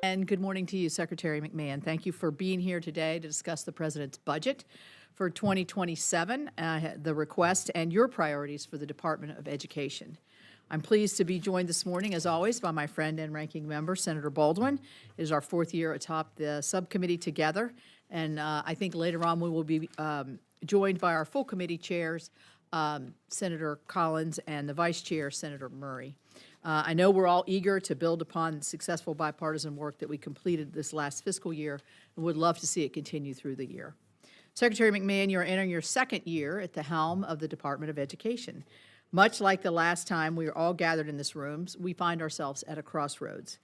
And good morning to you, Secretary McMahon. Thank you for being here today to discuss the President's budget for 2027, the request, and your priorities for the Department of Education. I'm pleased to be joined this morning, as always, by my friend and ranking member, Senator Baldwin. It is our fourth year atop the subcommittee together, and I think later on we will be joined by our full committee chairs, Senator Collins and the Vice Chair, Senator Murray. I know we're all eager to build upon the successful bipartisan work that we completed this last fiscal year and would love to see it continue through the year. Secretary McMahon, you are entering your second year at the helm of the Department of Education. Much like the last time we were all gathered in this room, we find ourselves at a crossroads.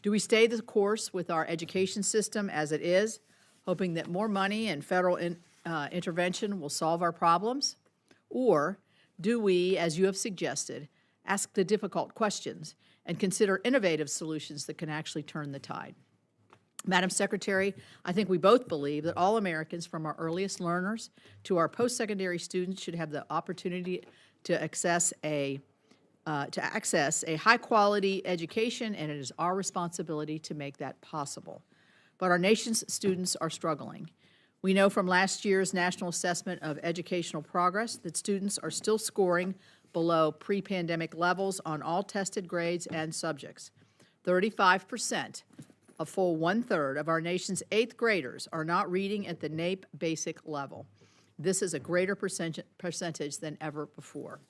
Do we stay the course with our education system as it is, hoping that more money and federal intervention will solve our problems? Or do we, as you have suggested, ask the difficult questions and consider innovative solutions that can actually turn the tide? Madam Secretary, I think we both believe that all Americans, from our earliest learners to our post-secondary students, should have the opportunity to access a high-quality education, and it is our responsibility to make that possible. But our nation's students are struggling. We know from last year's National Assessment of Educational Progress that students are still scoring below pre-pandemic levels on all tested grades and subjects. 35%, a full one-third of our nation's 8th graders are not reading at the NAEP basic level. This is a greater percentage than ever before.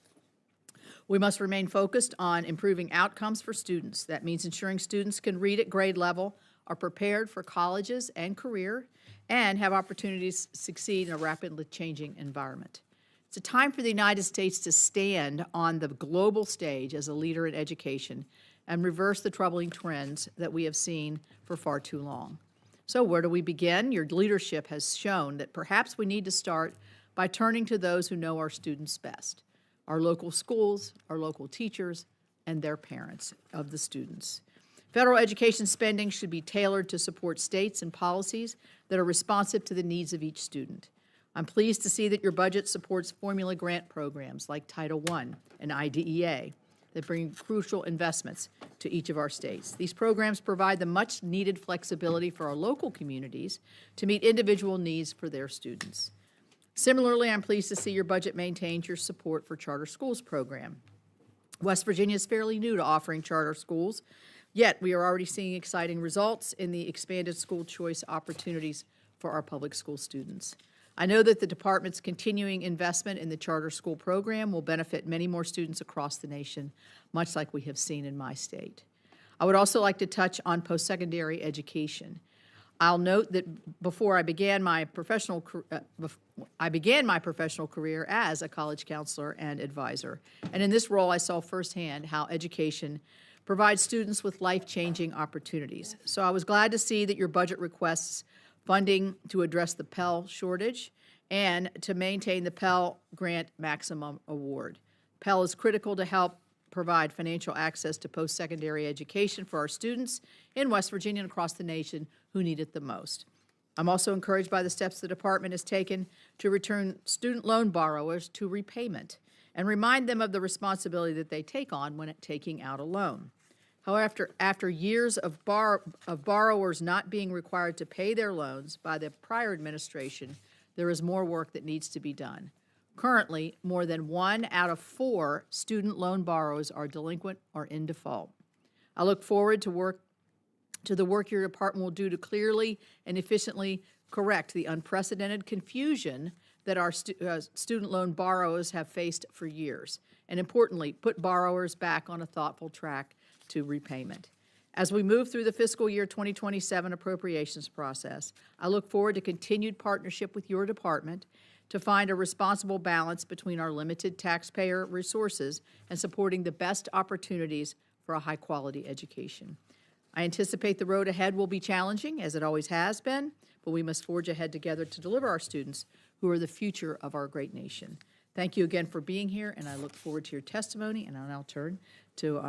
We must remain focused on improving outcomes for students. That means ensuring students can read at grade level, are prepared for colleges and career, and have opportunities to succeed in a rapidly changing environment. It's a time for the United States to stand on the global stage as a leader in education and reverse the troubling trends that we have seen for far too long. So where do we begin? Your leadership has shown that perhaps we need to start by turning to those who know our students best, our local schools, our local teachers, and their parents of the students. Federal education spending should be tailored to support states and policies that are responsive to the needs of each student. I'm pleased to see that your budget supports formula grant programs like Title I and IDEA that bring crucial investments to each of our states. These programs provide the much-needed flexibility for our local communities to meet individual needs for their students. Similarly, I'm pleased to see your budget maintains your support for charter schools program. West Virginia is fairly new to offering charter schools, yet we are already seeing exciting results in the expanded school choice opportunities for our public school students. I know that the Department's continuing investment in the charter school program will benefit many more students across the nation, much like we have seen in my state. I would also like to touch on post-secondary education. I'll note that before I began my professional career as a college counselor and advisor, and in this role I saw firsthand how education provides students with life-changing opportunities. So I was glad to see that your budget requests funding to address the Pell shortage and to maintain the Pell Grant Maximum Award. Pell is critical to help provide financial access to post-secondary education for our students in West Virginia and across the nation who need it the most. I'm also encouraged by the steps the Department has taken to return student loan borrowers to repayment and remind them of the responsibility that they take on when taking out a loan. However, after years of borrowers not being required to pay their loans by the prior administration, there is more work that needs to be done. Currently, more than 1 out of 4 student loan borrowers are delinquent or in default. I look forward to the work your department will do to clearly and efficiently correct the unprecedented confusion that our student loan borrowers have faced for years, and importantly, put borrowers back on a thoughtful track to repayment. As we move through the fiscal year 2027 appropriations process, I look forward to continued partnership with your department to find a responsible balance between our limited taxpayer resources and supporting the best opportunities for a high-quality education. I anticipate the road ahead will be challenging, as it always has been, but we must forge ahead together to deliver our students who are the future of our great nation. Thank you again for being here, and I look forward to your testimony, and I'll now turn to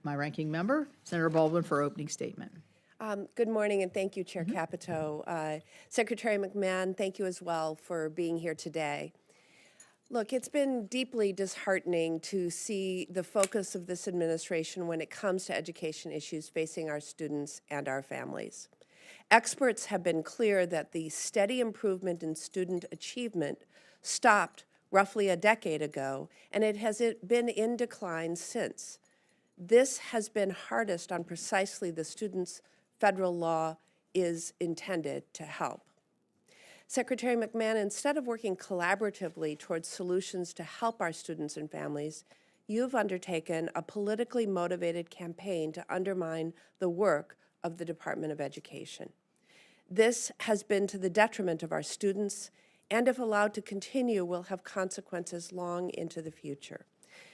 my ranking member, Senator Baldwin, for opening statement. Good morning, and thank you, Chair Capito. Secretary McMahon, thank you as well for being here today. Look, it's been deeply disheartening to see the focus of this administration when it comes to education issues facing our students and our families. Experts have been clear that the steady improvement in student achievement stopped roughly a decade ago, and it has been in decline since. This has been hardest on precisely the students federal law is intended to help. Secretary McMahon, instead of working collaboratively towards solutions to help our students and families, you've undertaken a politically motivated campaign to undermine the work of the Department of Education. This has been to the detriment of our students, and if allowed to continue, will have consequences long into the future.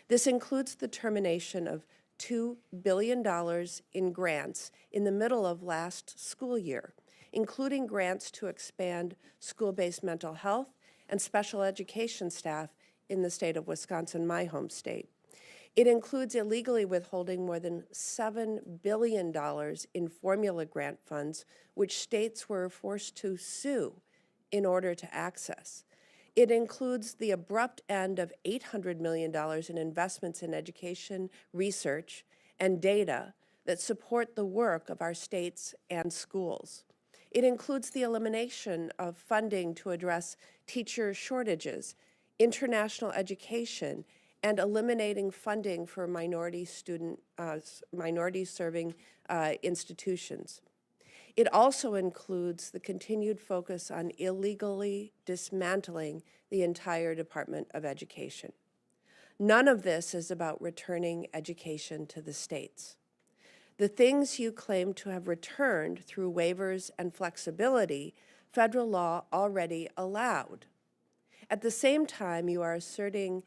This includes the termination of $2 billion in grants in the middle of last school year, including grants to expand school-based mental health and special education staff in the state of Wisconsin, my home state. It includes illegally withholding more than $7 billion in formula grant funds, which states were forced to sue in order to access. It includes the abrupt end of $800 million in investments in education, research, and data that support the work of our states and schools. It includes the elimination of funding to address teacher shortages, international education, and eliminating funding for minority-serving institutions. It also includes the continued focus on illegally dismantling the entire Department of Education. None of this is about returning education to the states. The things you claim to have returned through waivers and flexibility, federal law already allowed. At the same time, you are asserting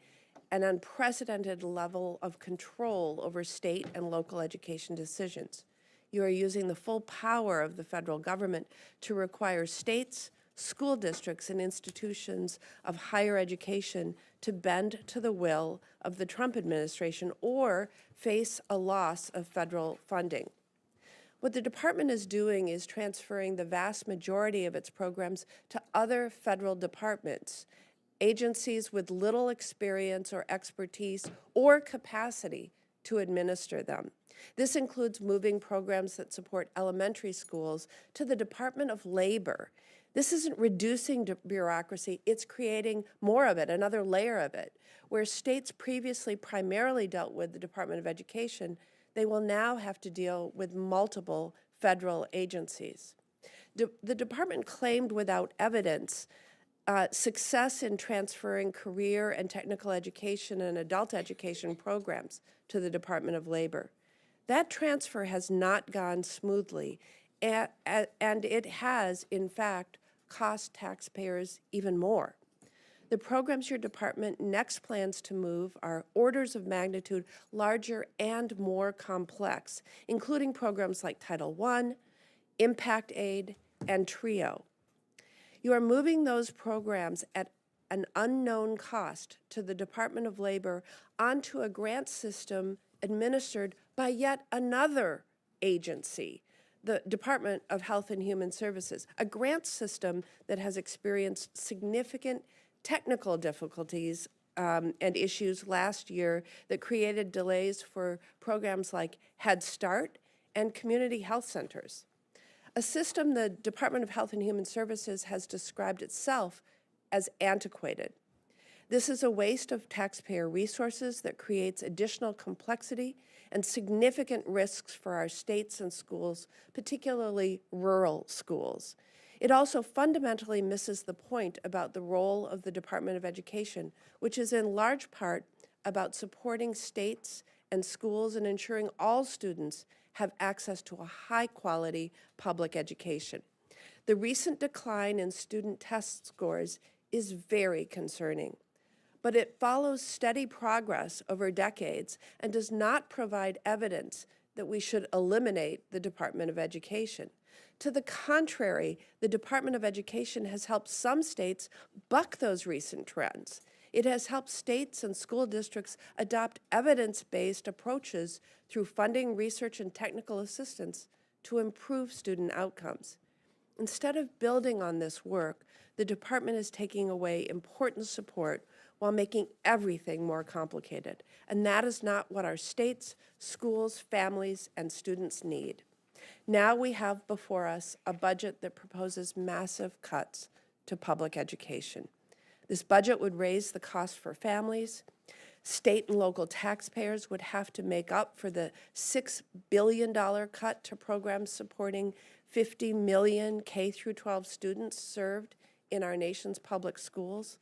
an unprecedented level of control over state and local education decisions. You are using the full power of the federal government to require states, school districts, and institutions of higher education to bend to the will of the Trump administration or face a loss of federal funding. What the department is doing is transferring the vast majority of its programs to other federal departments, agencies with little experience or expertise or capacity to administer them. This includes moving programs that support elementary schools to the Department of Labor. This isn't reducing bureaucracy, it's creating more of it, another layer of it. Where states previously primarily dealt with the Department of Education, they will now have to deal with multiple federal agencies. The department claimed without evidence success in transferring career and technical education and adult education programs to the Department of Labor. That transfer has not gone smoothly, and it has, in fact, cost taxpayers even more. The programs your department next plans to move are orders of magnitude larger and more complex, including programs like Title I, Impact Aid, and TRIO. You are moving those programs at an unknown cost to the Department of Labor onto a grant system administered by yet another agency, the Department of Health and Human Services, a grant system that has experienced significant technical difficulties and issues last year that created delays for programs like Head Start and community health centers. A system the Department of Health and Human Services has described itself as antiquated. This is a waste of taxpayer resources that creates additional complexity and significant risks for our states and schools, particularly rural schools. It also fundamentally misses the point about the role of the Department of Education, which is in large part about supporting states and schools and ensuring all students have access to a high-quality public education. The recent decline in student test scores is very concerning, but it follows steady progress over decades and does not provide evidence that we should eliminate the Department of Education. To the contrary, the Department of Education has helped some states buck those recent trends. It has helped states and school districts adopt evidence-based approaches through funding, research, and technical assistance to improve student outcomes. Instead of building on this work, the department is taking away important support while making everything more complicated. And that is not what our states, schools, families, and students need. Now we have before us a budget that proposes massive cuts to public education. This budget would raise the cost for families. State and local taxpayers would have to make up for the $6 billion cut to programs supporting 50 million K-12 students served in our nation's public schools.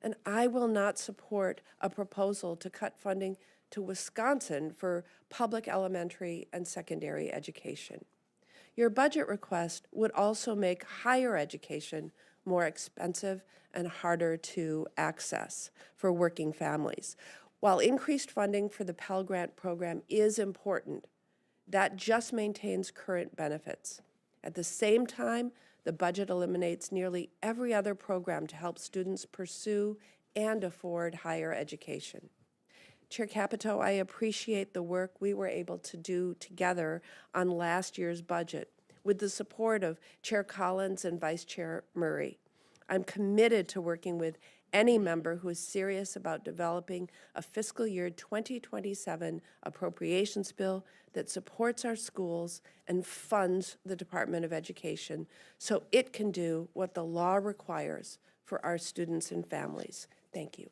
And I will not support a proposal to cut funding to Wisconsin for public elementary and secondary education. Your budget request would also make higher education more expensive and harder to access for working families. While increased funding for the Pell Grant program is important, that just maintains current benefits. At the same time, the budget eliminates nearly every other program to help students pursue and afford higher education. Chair Capito, I appreciate the work we were able to do together on last year's budget with the support of Chair Collins and Vice Chair Murray. I'm committed to working with any member who is serious about developing a fiscal year 2027 appropriations bill that supports our schools and funds the Department of Education so it can do what the law requires for our students and families. Thank you.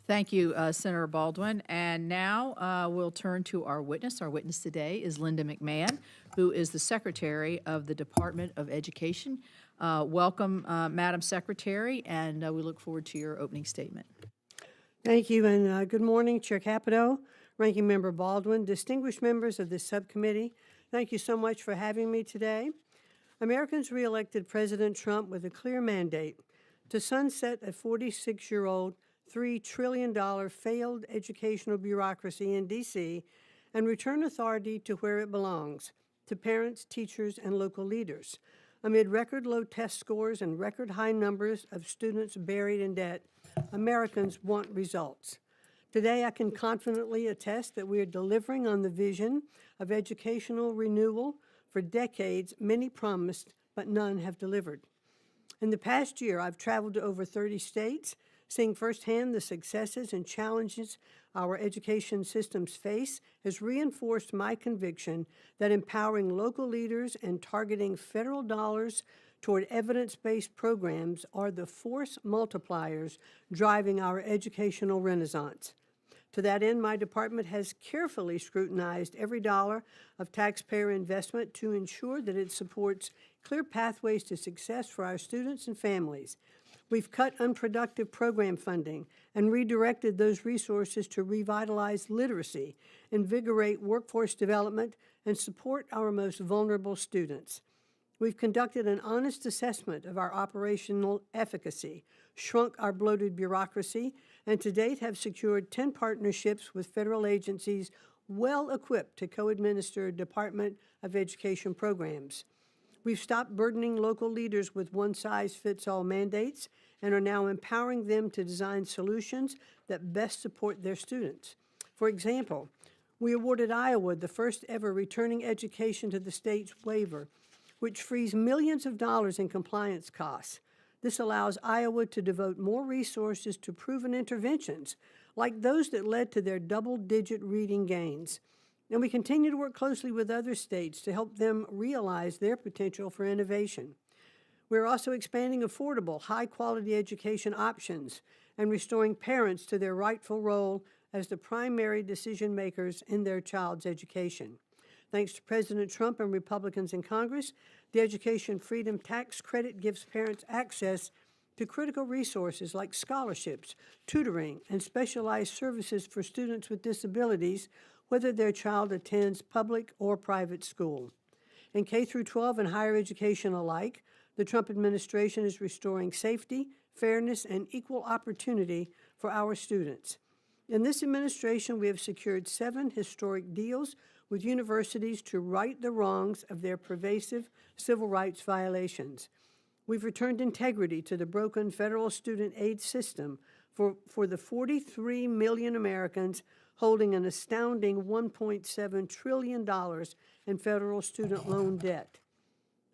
Thank you, Senator Baldwin. And now we'll turn to our witness. Our witness today is Linda McMahon, who is the Secretary of the Department of Education. Welcome, Madam Secretary, and we look forward to your opening statement. Thank you, and good morning, Chair Capito, Ranking Member Baldwin, distinguished members of this subcommittee. Thank you so much for having me today. Americans reelected President Trump with a clear mandate to sunset a 46-year-old, $3 trillion failed educational bureaucracy in D.C. and return authority to where it belongs, to parents, teachers, and local leaders. Amid record low test scores and record high numbers of students buried in debt, Americans want results. Today, I can confidently attest that we are delivering on the vision of educational renewal. For decades, many promised, but none have delivered. In the past year, I've traveled to over 30 states, seeing firsthand the successes and challenges our education systems face has reinforced my conviction that empowering local leaders and targeting federal dollars toward evidence-based programs are the force multipliers driving our educational renaissance. To that end, my department has carefully scrutinized every dollar of taxpayer investment to ensure that it supports clear pathways to success for our students and families. We've cut unproductive program funding and redirected those resources to revitalize literacy, invigorate workforce development, and support our most vulnerable students. We've conducted an honest assessment of our operational efficacy, shrunk our bloated bureaucracy, and to date have secured 10 partnerships with federal agencies well equipped to co-administer Department of Education programs. We've stopped burdening local leaders with one-size-fits-all mandates and are now empowering them to design solutions that best support their students. For example, we awarded Iowa the first ever returning education to the state's waiver, which frees millions of dollars in compliance costs. This allows Iowa to devote more resources to proven interventions, like those that led to their double-digit reading gains. And we continue to work closely with other states to help them realize their potential for innovation. We're also expanding affordable, high-quality education options and restoring parents to their rightful role as the primary decision makers in their child's education. Thanks to President Trump and Republicans in Congress, the Education Freedom Tax Credit gives parents access to critical resources like scholarships, tutoring, and specialized services for students with disabilities, whether their child attends public or private school. In K-12 and higher education alike, the Trump administration is restoring safety, fairness, and equal opportunity for our students. In this administration, we have secured 7 historic deals with universities to right the wrongs of their pervasive civil rights violations. We've returned integrity to the broken federal student aid system for the 43 million Americans holding an astounding $1.7 trillion in federal student loan debt.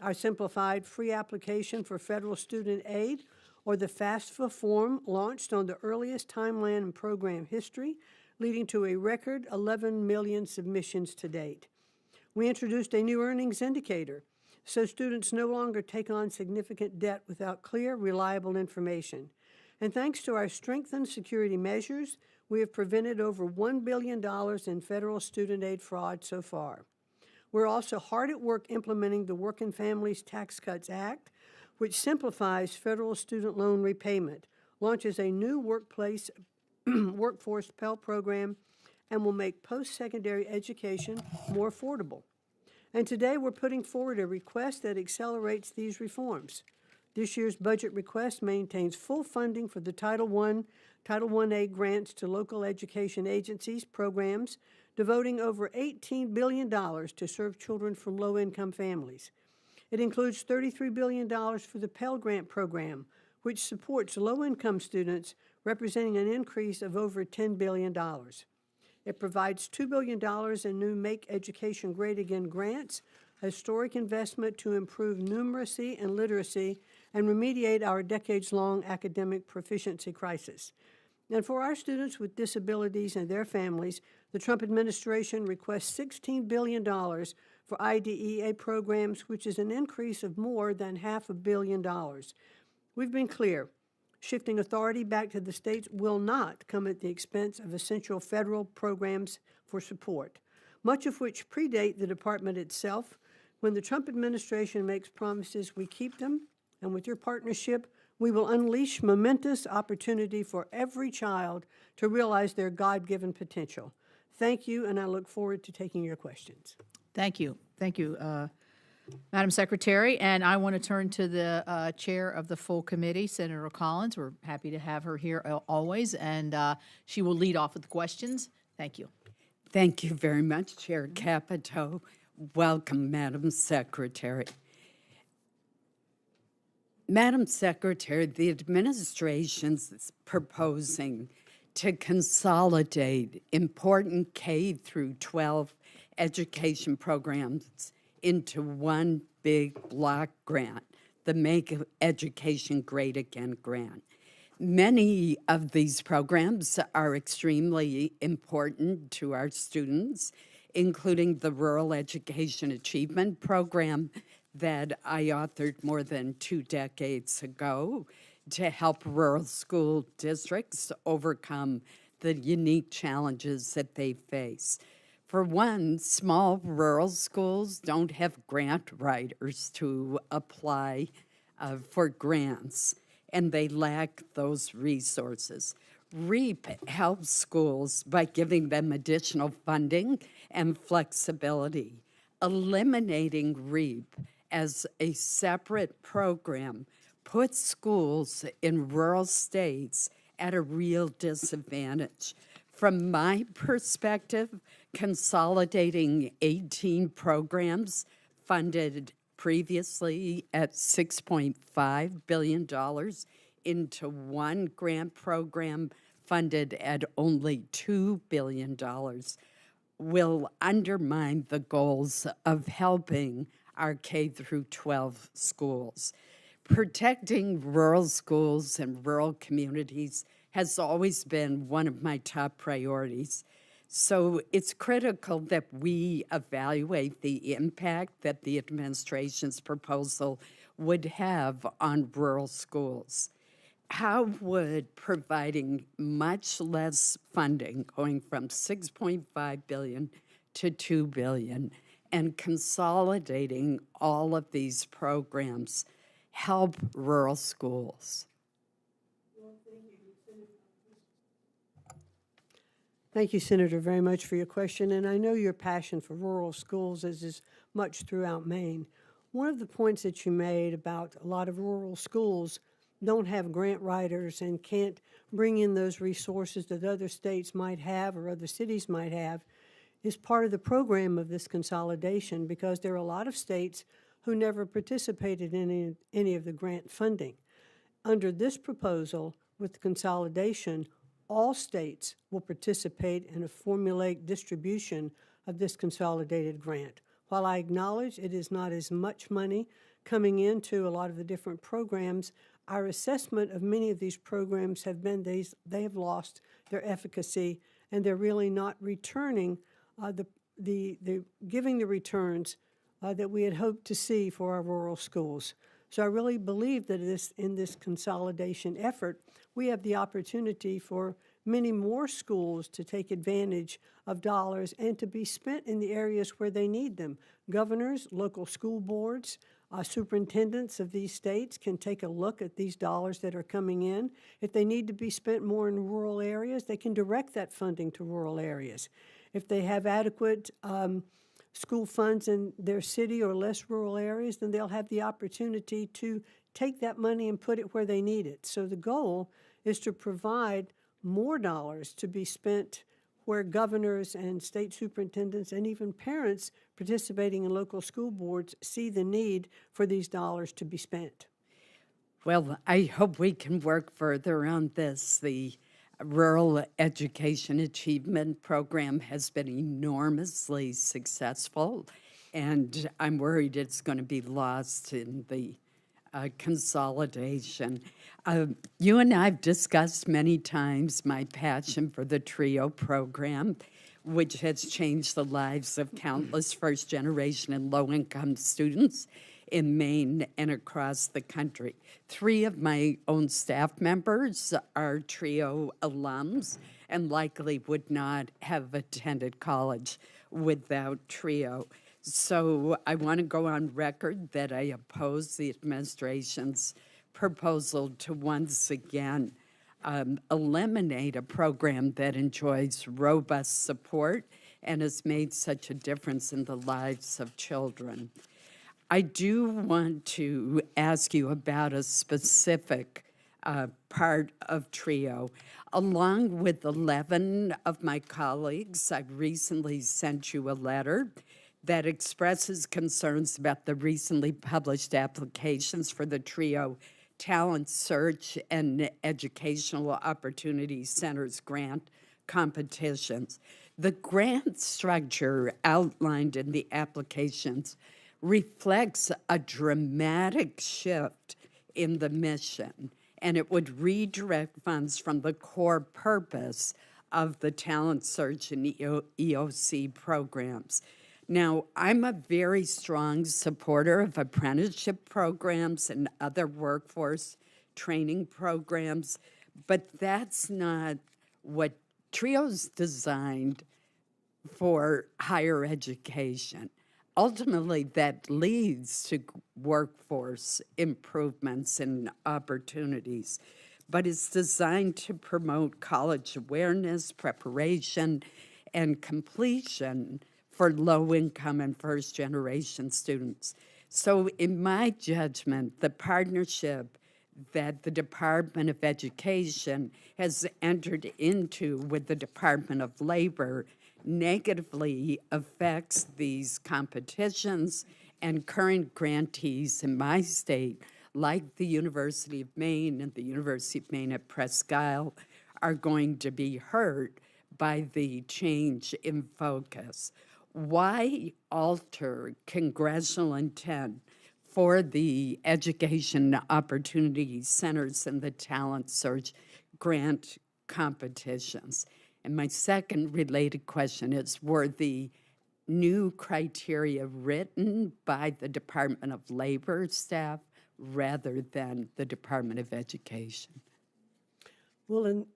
Our simplified free application for federal student aid or the FAFSA form launched on the earliest timeline in program history, leading to a record 11 million submissions to date. We introduced a new earnings indicator, so students no longer take on significant debt without clear, reliable information. And thanks to our strengthened security measures, we have prevented over $1 billion in federal student aid fraud so far. We're also hard at work implementing the Working Families Tax Cuts Act, which simplifies federal student loan repayment, launches a new workforce Pell program, and will make post-secondary education more affordable. And today we're putting forward a request that accelerates these reforms. This year's budget request maintains full funding for the Title I-A grants to local education agencies, programs, devoting over $18 billion to serve children from low-income families. It includes $33 billion for the Pell Grant program, which supports low-income students, representing an increase of over $10 billion. It provides $2 billion in new Make Education Great Again grants, a historic investment to improve numeracy and literacy and remediate our decades-long academic proficiency crisis. And for our students with disabilities and their families, the Trump administration requests $16 billion for IDEA programs, which is an increase of more than $500 million. We've been clear. Shifting authority back to the states will not come at the expense of essential federal programs for support, much of which predate the department itself. When the Trump administration makes promises, we keep them, and with your partnership, we will unleash momentous opportunity for every child to realize their God-given potential. Thank you, and I look forward to taking your questions. Thank you. Thank you, Madam Secretary. And I want to turn to the chair of the full committee, Senator Collins. We're happy to have her here always, and she will lead off with the questions. Thank you. Thank you very much, Chair Capito. Welcome, Madam Secretary. Madam Secretary, the administration's proposing to consolidate important K through 12 education programs into one big block grant, the Make Education Great Again grant. Many of these programs are extremely important to our students, including the Rural Education Achievement Program that I authored more than 2 decades ago to help rural school districts overcome the unique challenges that they face. For one, small rural schools don't have grant writers to apply for grants, and they lack those resources. REAP helps schools by giving them additional funding and flexibility. Eliminating REAP as a separate program puts schools in rural states at a real disadvantage. From my perspective, consolidating 18 programs funded previously at $6.5 billion into one grant program funded at only $2 billion will undermine the goals of helping our K through 12 schools. Protecting rural schools and rural communities has always been one of my top priorities. So it's critical that we evaluate the impact that the administration's proposal would have on rural schools. How would providing much less funding, going from $6.5 billion to $2 billion, and consolidating all of these programs help rural schools? Thank you, Senator, very much for your question, and I know your passion for rural schools is much throughout Maine. One of the points that you made about a lot of rural schools don't have grant writers and can't bring in those resources that other states might have or other cities might have is part of the program of this consolidation, because there are a lot of states who never participated in any of the grant funding. Under this proposal, with consolidation, all states will participate in a formulaic distribution of this consolidated grant. While I acknowledge it is not as much money coming into a lot of the different programs, our assessment of many of these programs have been they have lost their efficacy, and they're really not returning giving the returns that we had hoped to see for our rural schools. So I really believe that in this consolidation effort, we have the opportunity for many more schools to take advantage of dollars and to be spent in the areas where they need them. Governors, local school boards, superintendents of these states can take a look at these dollars that are coming in. If they need to be spent more in rural areas, they can direct that funding to rural areas. If they have adequate school funds in their city or less rural areas, then they'll have the opportunity to take that money and put it where they need it. So the goal is to provide more dollars to be spent where governors and state superintendents and even parents participating in local school boards see the need for these dollars to be spent. Well, I hope we can work further on this. The Rural Education Achievement Program has been enormously successful, and I'm worried it's going to be lost in the consolidation. You and I have discussed many times my passion for the TRIO program, which has changed the lives of countless first-generation and low-income students in Maine and across the country. 3 of my own staff members are TRIO alums and likely would not have attended college without TRIO. So I want to go on record that I oppose the administration's proposal to once again eliminate a program that enjoys robust support and has made such a difference in the lives of children. I do want to ask you about a specific part of TRIO. Along with 11 of my colleagues, I've recently sent you a letter that expresses concerns about the recently published applications for the TRIO Talent Search and Educational Opportunity Centers grant competitions. The grant structure outlined in the applications reflects a dramatic shift in the mission, and it would redirect funds from the core purpose of the Talent Search and EOC programs. Now, I'm a very strong supporter of apprenticeship programs and other workforce training programs, but that's not what TRIO's designed for higher education. Ultimately, that leads to workforce improvements and opportunities, but it's designed to promote college awareness, preparation, and completion for low-income and first-generation students. So in my judgment, the partnership that the Department of Education has entered into with the Department of Labor negatively affects these competitions, and current grantees in my state, like the University of Maine and the University of Maine at Presque Isle, are going to be hurt by the change in focus. Why alter congressional intent for the Education Opportunity Centers and the Talent Search grant competitions? And my second related question is, were the new criteria written by the Department of Labor staff rather than the Department of Education? Well, in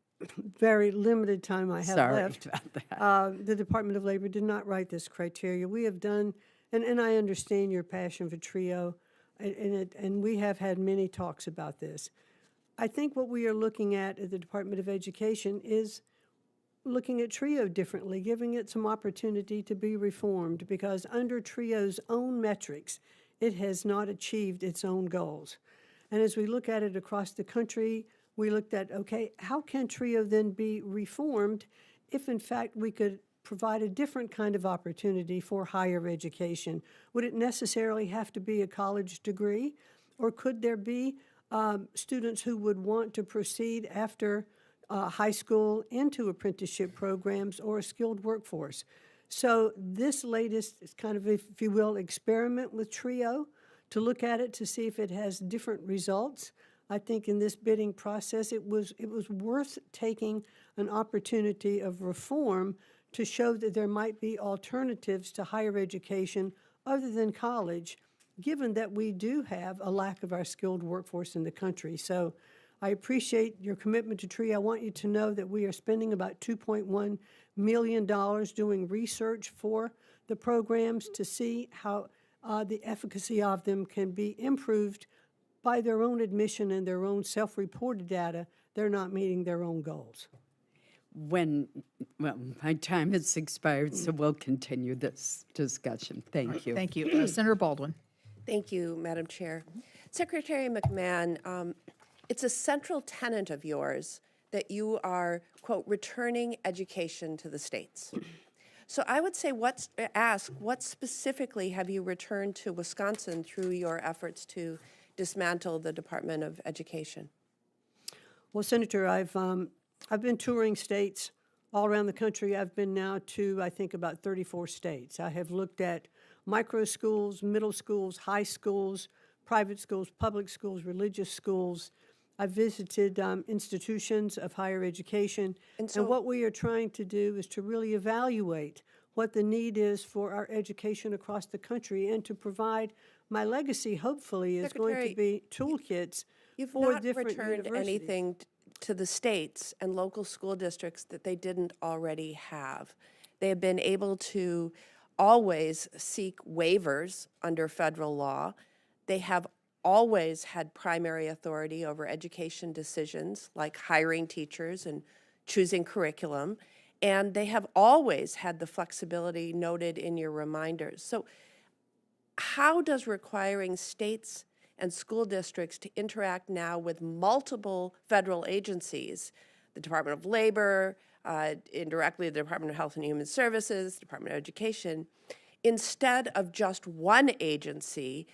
very limited time I have Sorry left, about that. the Department of Labor did not write this criteria. We have done, and I understand your passion for TRIO, and we have had many talks about this. I think what we are looking at the Department of Education is looking at TRIO differently, giving it some opportunity to be reformed, because under TRIO's own metrics, it has not achieved its own goals. And as we look at it across the country, we looked at, okay, how can TRIO then be reformed if, in fact, we could provide a different kind of opportunity for higher education? Would it necessarily have to be a college degree, or could there be students who would want to proceed after high school into apprenticeship programs or a skilled workforce? So this latest is kind of, if you will, experiment with TRIO to look at it to see if it has different results. I think in this bidding process, it was worth taking an opportunity of reform to show that there might be alternatives to higher education other than college, given that we do have a lack of our skilled workforce in the country. So I appreciate your commitment to TREE. I want you to know that we are spending about $2.1 million doing research for the programs to see how the efficacy of them can be improved. By their own admission and their own self-reported data, they're not meeting their own goals. Well, my time has expired, so we'll continue this discussion. Thank you. Thank you. Senator Baldwin. Thank you, Madam Chair. Secretary McMahon, it's a central tenet of yours that you are, quote, returning education to the states. So I would say ask what specifically have you returned to Wisconsin through your efforts to dismantle the Department of Education? Well, Senator, I've been touring states all around the country. I've been now to, I think, about 34 states. I have looked at micro schools, middle schools, high schools, private schools, public schools, religious schools. I've visited institutions of higher education. And what we are trying to do is to really evaluate what the need is for our education across the country and to provide, my legacy hopefully is going to be toolkits for different You've not returned anything to the states and local school districts that they didn't already have. They have been able to always seek waivers under federal law. They have always had primary authority over education decisions like hiring teachers and choosing curriculum. And they have always had the flexibility noted in your reminders. So how does requiring states and school districts to interact now with multiple federal agencies, the Department of Labor, indirectly the Department of Health and Human Services, Department of Education, instead of just one agency,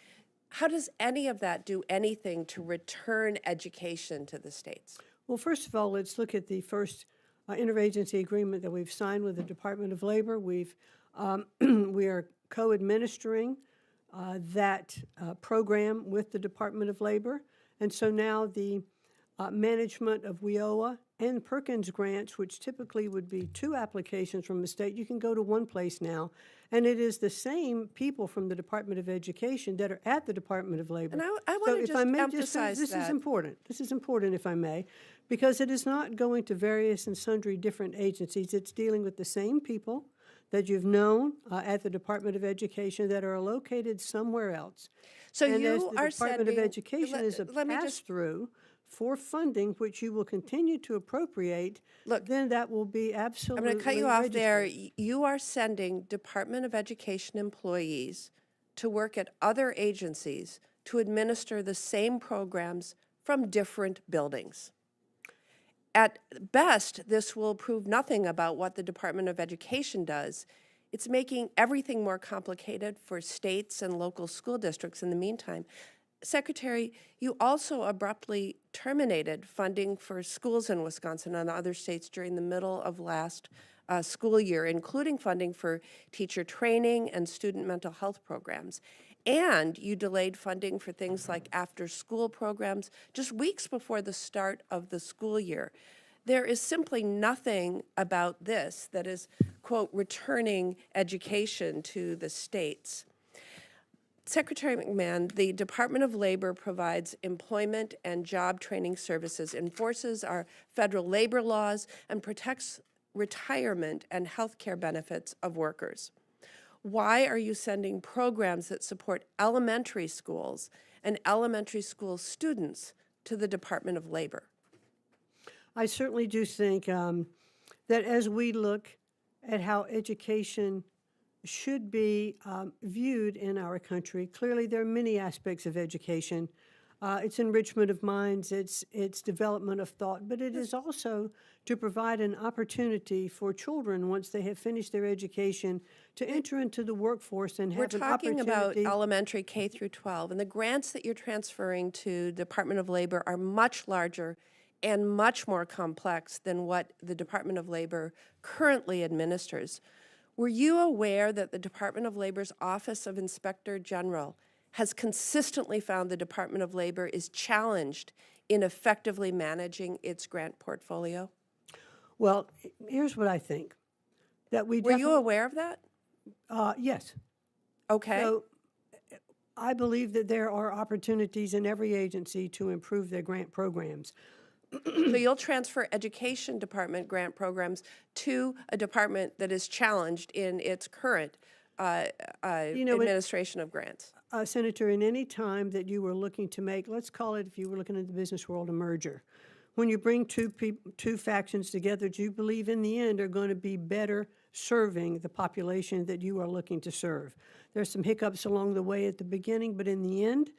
how does any of that do anything to return education to the states? Well, first of all, let's look at the first interagency agreement that we've signed with the Department of Labor. We are co-administering that program with the Department of Labor. And so now the management of WIOA and Perkins grants, which typically would be 2 applications from the state, you can go to one place now. And it is the same people from the Department of Education that are at the Department of Labor. And I want to just emphasize this that. is important. This is important, if I may, because it is not going to various and sundry different agencies. It's dealing with the same people that you've known at the Department of Education that are located somewhere else. So and you as are the Department of sending- Education is a pass-through for funding, which you will continue to appropriate, then that will be absolutely I'm going to cut you off there. registered. You are sending Department of Education employees to work at other agencies to administer the same programs from different buildings. At best, this will prove nothing about what the Department of Education does. It's making everything more complicated for states and local school districts in the meantime. Secretary, you also abruptly terminated funding for schools in Wisconsin and other states during the middle of last school year, including funding for teacher training and student mental health programs. And you delayed funding for things like after-school programs just weeks before the start of the school year. There is simply nothing about this that is, quote, returning education to the states. Secretary McMahon, the Department of Labor provides employment and job training services, enforces our federal labor laws, and protects retirement and health care benefits of workers. Why are you sending programs that support elementary schools and elementary school students to the Department of Labor? I certainly do think that as we look at how education should be viewed in our country, clearly there are many aspects of education. It's enrichment of minds, it's development of thought, but it is also to provide an opportunity for children, once they have finished their education, to enter into the workforce and have an opportunity. We're talking about elementary K through 12, and the grants that you're transferring to Department of Labor are much larger and much more complex than what the Department of Labor currently administers. Were you aware that the Department of Labor's Office of Inspector General has consistently found the Department of Labor is challenged in effectively managing its grant portfolio? Well, here's what I think, that we Were you definitely, aware of that? yes. Okay. So I believe that there are opportunities in every agency to improve their grant programs. So you'll transfer education department grant programs to a department that is challenged in its current administration of grants. Senator, in any time that you were looking to make, let's call it, if you were looking at the business world, a merger, when you bring two factions together, do you believe in the end are going to be better serving the population that you are looking to serve? There's some hiccups along the way at the beginning, but in the end,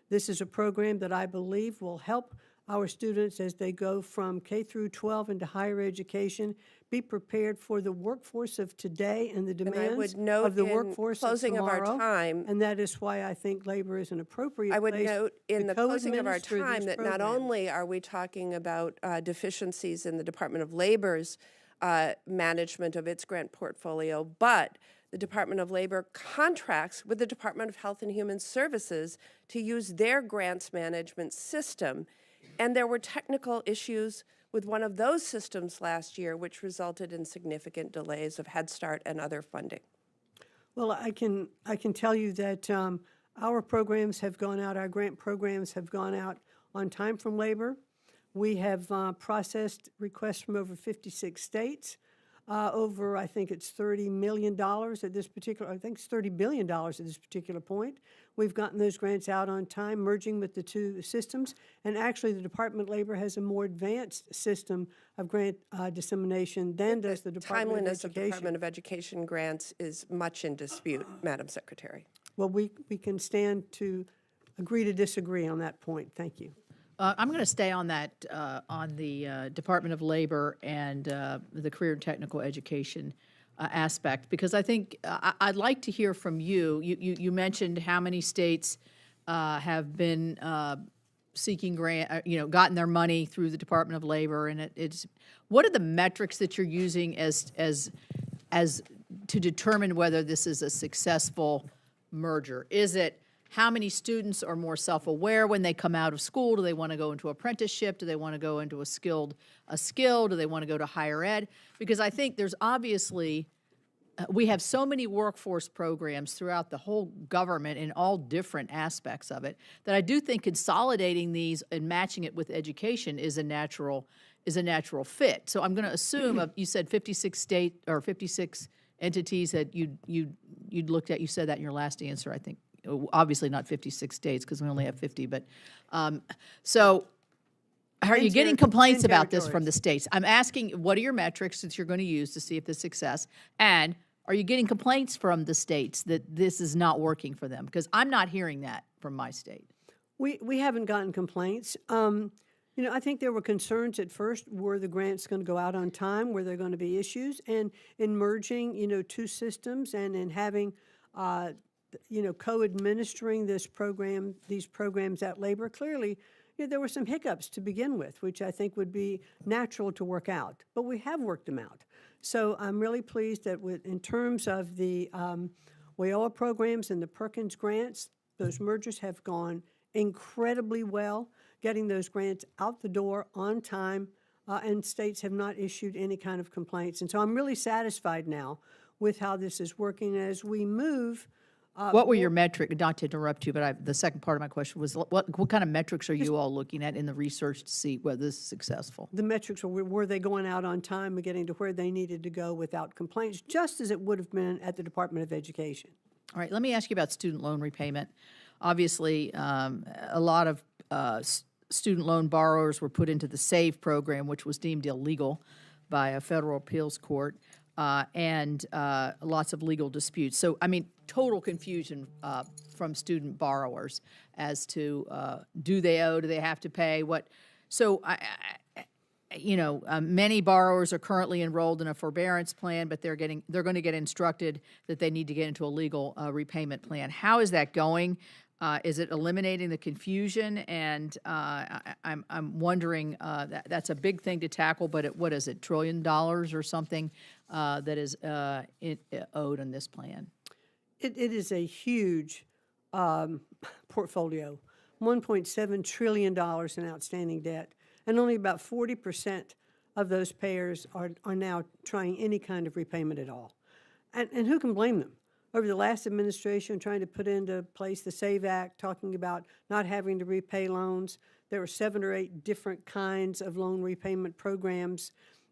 this is a program that I believe will help our students as they go from K through 12 into higher education, be prepared for the workforce of today and the demands note of the in workforce closing of of our tomorrow. time- And that is why I think labor is an appropriate I would place note in to the closing of our co-administer these time that not programs. only are we talking about deficiencies in the Department of Labor's management of its grant portfolio, but the Department of Labor contracts with the Department of Health and Human Services to use their grants management system. And there were technical issues with one of those systems last year, which resulted in significant delays of Head Start and other funding. Well, I can tell you that our programs have gone out, our grant programs have gone out on time from labor. We have processed requests from over 56 states, over, I think it's $30 million at this particular, I think it's $30 billion at this particular point. We've gotten those grants out on time, merging with the two systems. And actually, the Department of Labor has a more advanced system of grant dissemination than does the Department of Timeliness of Education. Department of Education grants is much in dispute, Madam Secretary. Well, we can stand to agree to disagree on that point. Thank you. I'm going to stay on that, on the Department of Labor and the career and technical education aspect, because I think I'd like to hear from you. You mentioned how many states have been seeking grant, gotten their money through the Department of Labor, and it's what are the metrics that you're using as to determine whether this is a successful merger? Is it how many students are more self-aware when they come out of school? Do they want to go into apprenticeship? Do they want to go into a skill? Do they want to go to higher ed? Because I think there's obviously, we have so many workforce programs throughout the whole government in all different aspects of it that I do think consolidating these and matching it with education is a natural fit. So I'm going to assume, you said 56 state or 56 entities that you'd looked at. You said that in your last answer, I think. Obviously not 56 states because we only have 50, but so are you getting complaints about this from the states? I'm asking, what are your metrics that you're going to use to see if there's success? And are you getting complaints from the states that this is not working for them? Because I'm not hearing that from my state. We haven't gotten complaints. I think there were concerns at first. Were the grants going to go out on time? Were there going to be issues? And in merging, two systems and in having co-administering these programs at labor, clearly, there were some hiccups to begin with, which I think would be natural to work out. But we have worked them out. So I'm really pleased that in terms of the WIOA programs and the Perkins grants, those mergers have gone incredibly well, getting those grants out the door on time, and states have not issued any kind of complaints. And so I'm really satisfied now with how this is working as we move. What were your metrics, not to interrupt you, but the second part of my question was, what kind of metrics are you all looking at in the research to see whether this is successful? The metrics were they going out on time and getting to where they needed to go without complaints, just as it would have been at the Department of Education. All right, let me ask you about student loan repayment. Obviously, a lot of student loan borrowers were put into the SAVE program, which was deemed illegal by a federal appeals court, and lots of legal disputes. So, I mean, total confusion from student borrowers as to do they owe, do they have to pay, what. So, many borrowers are currently enrolled in a forbearance plan, but they're going to get instructed that they need to get into a legal repayment plan. How is that going? Is it eliminating the confusion? And I'm wondering, that's a big thing to tackle, but what is it, $1 trillion or something that is owed on this plan? It is a huge portfolio. $1.7 trillion in outstanding debt, and only about 40% of those payers are now trying any kind of repayment at all. And who can blame them? Over the last administration, trying to put into place the SAVE Act, talking about not having to repay loans. There were 7 or 8 different kinds of loan repayment programs,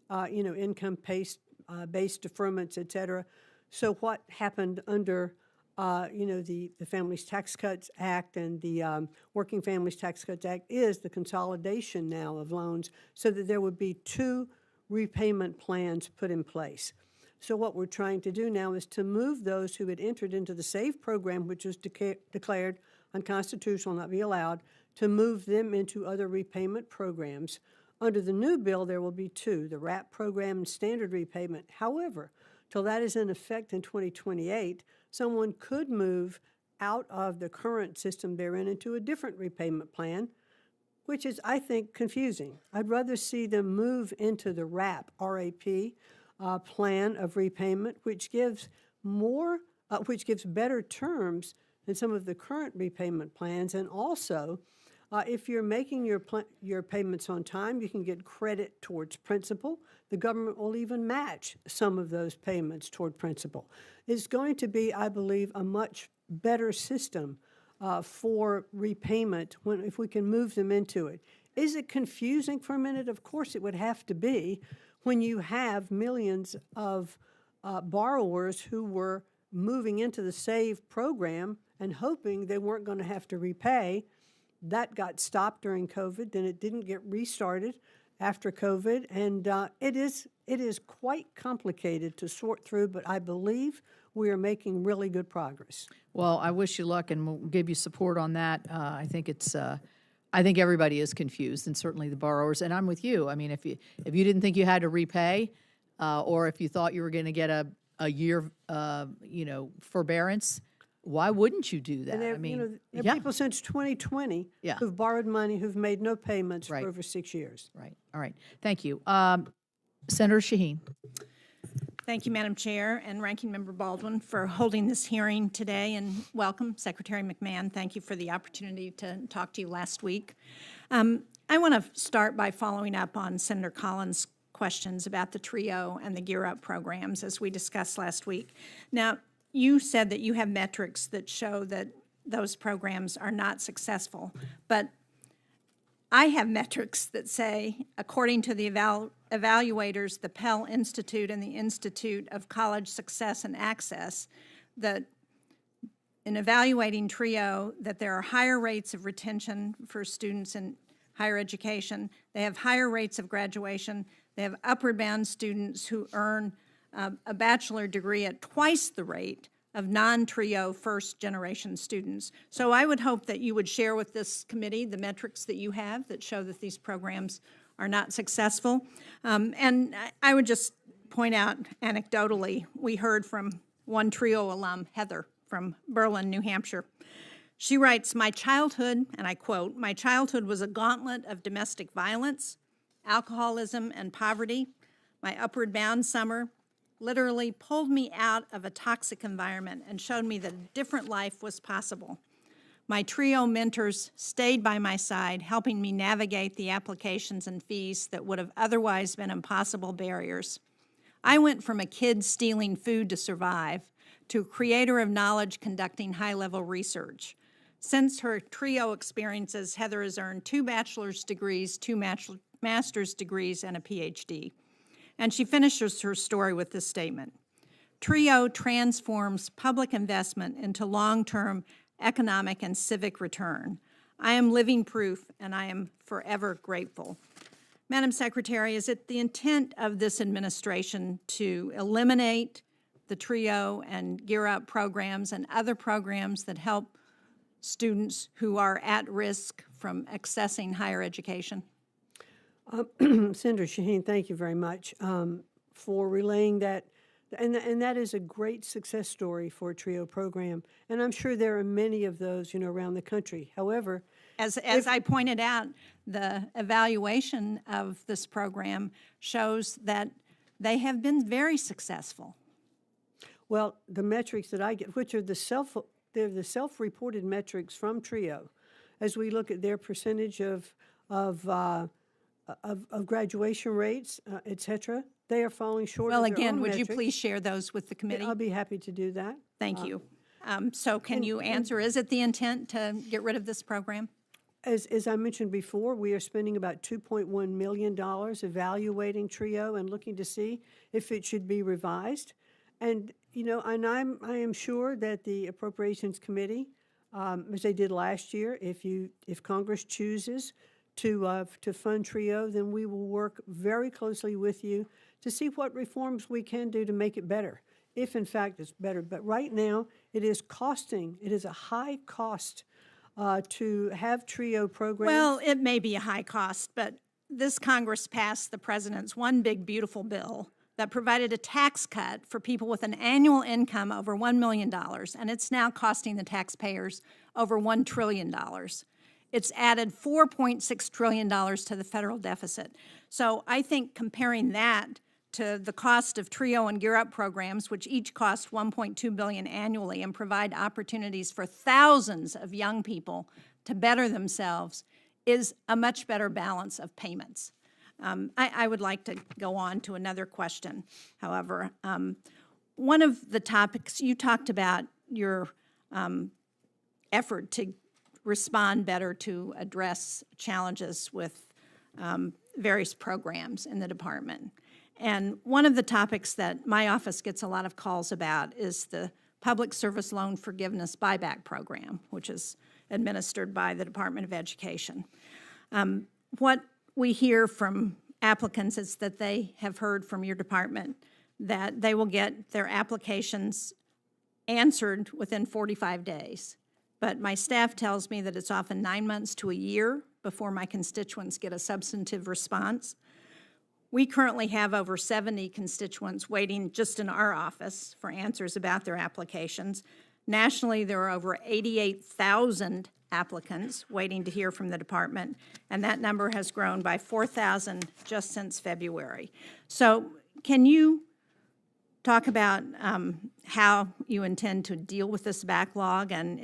income-based deferments, et cetera. So what happened under, the Families Tax Cuts Act and the Working Families Tax Cuts Act is the consolidation now of loans so that there would be 2 repayment plans put in place. So what we're trying to do now is to move those who had entered into the SAVE program, which was declared unconstitutional, not be allowed, to move them into other repayment programs. Under the new bill, there will be 2, the RAP program and standard repayment. However, till that is in effect in 2028, someone could move out of the current system they're in into a different repayment plan, which is, I think, confusing. I'd rather see them move into the RAP, R-A-P, plan of repayment, which gives better terms than some of the current repayment plans. And also, if you're making your payments on time, you can get credit towards principal. The government will even match some of those payments toward principal. It's going to be, I believe, a much better system for repayment if we can move them into it. Is it confusing for a minute? Of course it would have to be when you have millions of borrowers who were moving into the SAVE program and hoping they weren't going to have to repay. That got stopped during COVID, then it didn't get restarted after COVID, and it is quite complicated to sort through, but I believe we are making really good progress. Well, I wish you luck, and we'll give you support on that. I think everybody is confused, and certainly the borrowers. And I'm with you. I mean, if you didn't think you had to repay, or if you thought you were going to get a year, forbearance, why wouldn't you do that? And there, I mean, there are people since 2020 who've borrowed money who've made no payments for over 6 years. Right. All right. Thank you. Senator Shaheen. Thank you, Madam Chair, and Ranking Member Baldwin for holding this hearing today, and welcome, Secretary McMahon. Thank you for the opportunity to talk to you last week. I want to start by following up on Senator Collins' questions about the TRIO and the Gear Up programs, as we discussed last week. Now, you said that you have metrics that show that those programs are not successful, but I have metrics that say, according to the evaluators, the Pell Institute and the Institute of College Success and Access, that in evaluating TRIO, that there are higher rates of retention for students in higher education. They have higher rates of graduation. They have upward bound students who earn a bachelor degree at twice the rate of non-TRIO first-generation students. So I would hope that you would share with this committee the metrics that you have that show that these programs are not successful. And I would just point out anecdotally, we heard from one TRIO alum, Heather, from Berlin, New Hampshire. She writes, "My childhood," and I quote, "my childhood was a gauntlet of domestic violence, alcoholism, and poverty. My upward bound summer literally pulled me out of a toxic environment and showed me that a different life was possible. My TRIO mentors stayed by my side, helping me navigate the applications and fees that would have otherwise been impossible barriers. I went from a kid stealing food to survive to a creator of knowledge conducting high-level research. Since her TRIO experiences, Heather has earned 2 bachelor's degrees, 2 master's degrees, and a PhD. And she finishes her story with this statement: TRIO transforms public investment into long-term economic and civic return. I am living proof, and I am forever grateful." Madam Secretary, is it the intent of this administration to eliminate the TRIO and Gear Up programs and other programs that help students who are at risk from accessing higher education? Senator Shaheen, thank you very much for relaying that. And that is a great success story for a TRIO program. And I'm sure there are many of those, around the country. However, As I pointed out, the evaluation of this program shows that they have been very successful. well, the metrics that I get, which are they're the self-reported metrics from TRIO, as we look at their percentage of graduation rates, et cetera, they are falling short Well, of their again, own would you metrics. please share those with the committee? I'll be happy to do that. Thank you. So can you answer, is it the intent to get rid of this program? As I mentioned before, we are spending about $2.1 million evaluating TRIO and looking to see if it should be revised. And, you know, and I am sure that the Appropriations Committee, as they did last year, if Congress chooses to fund TRIO, then we will work very closely with you to see what reforms we can do to make it better, if in fact it's better. But right now, it is a high cost to have TRIO programs. Well, it may be a high cost, but this Congress passed the president's One Big Beautiful Bill that provided a tax cut for people with an annual income over $1 million, and it's now costing the taxpayers over $1 trillion. It's added $4.6 trillion to the federal deficit. So I think comparing that to the cost of TRIO and Gear Up programs, which each cost $1.2 billion annually and provide opportunities for thousands of young people to better themselves, is a much better balance of payments. I would like to go on to another question, however. One of the topics, you talked about your effort to respond better to address challenges with various programs in the department. And one of the topics that my office gets a lot of calls about is the Public Service Loan Forgiveness Buyback Program, which is administered by the Department of Education. What we hear from applicants is that they have heard from your department that they will get their applications answered within 45 days. But my staff tells me that it's often 9 months to a year before my constituents get a substantive response. We currently have over 70 constituents waiting just in our office for answers about their applications. Nationally, there are over 88,000 applicants waiting to hear from the department, and that number has grown by 4,000 just since February. So can you talk about how you intend to deal with this backlog? And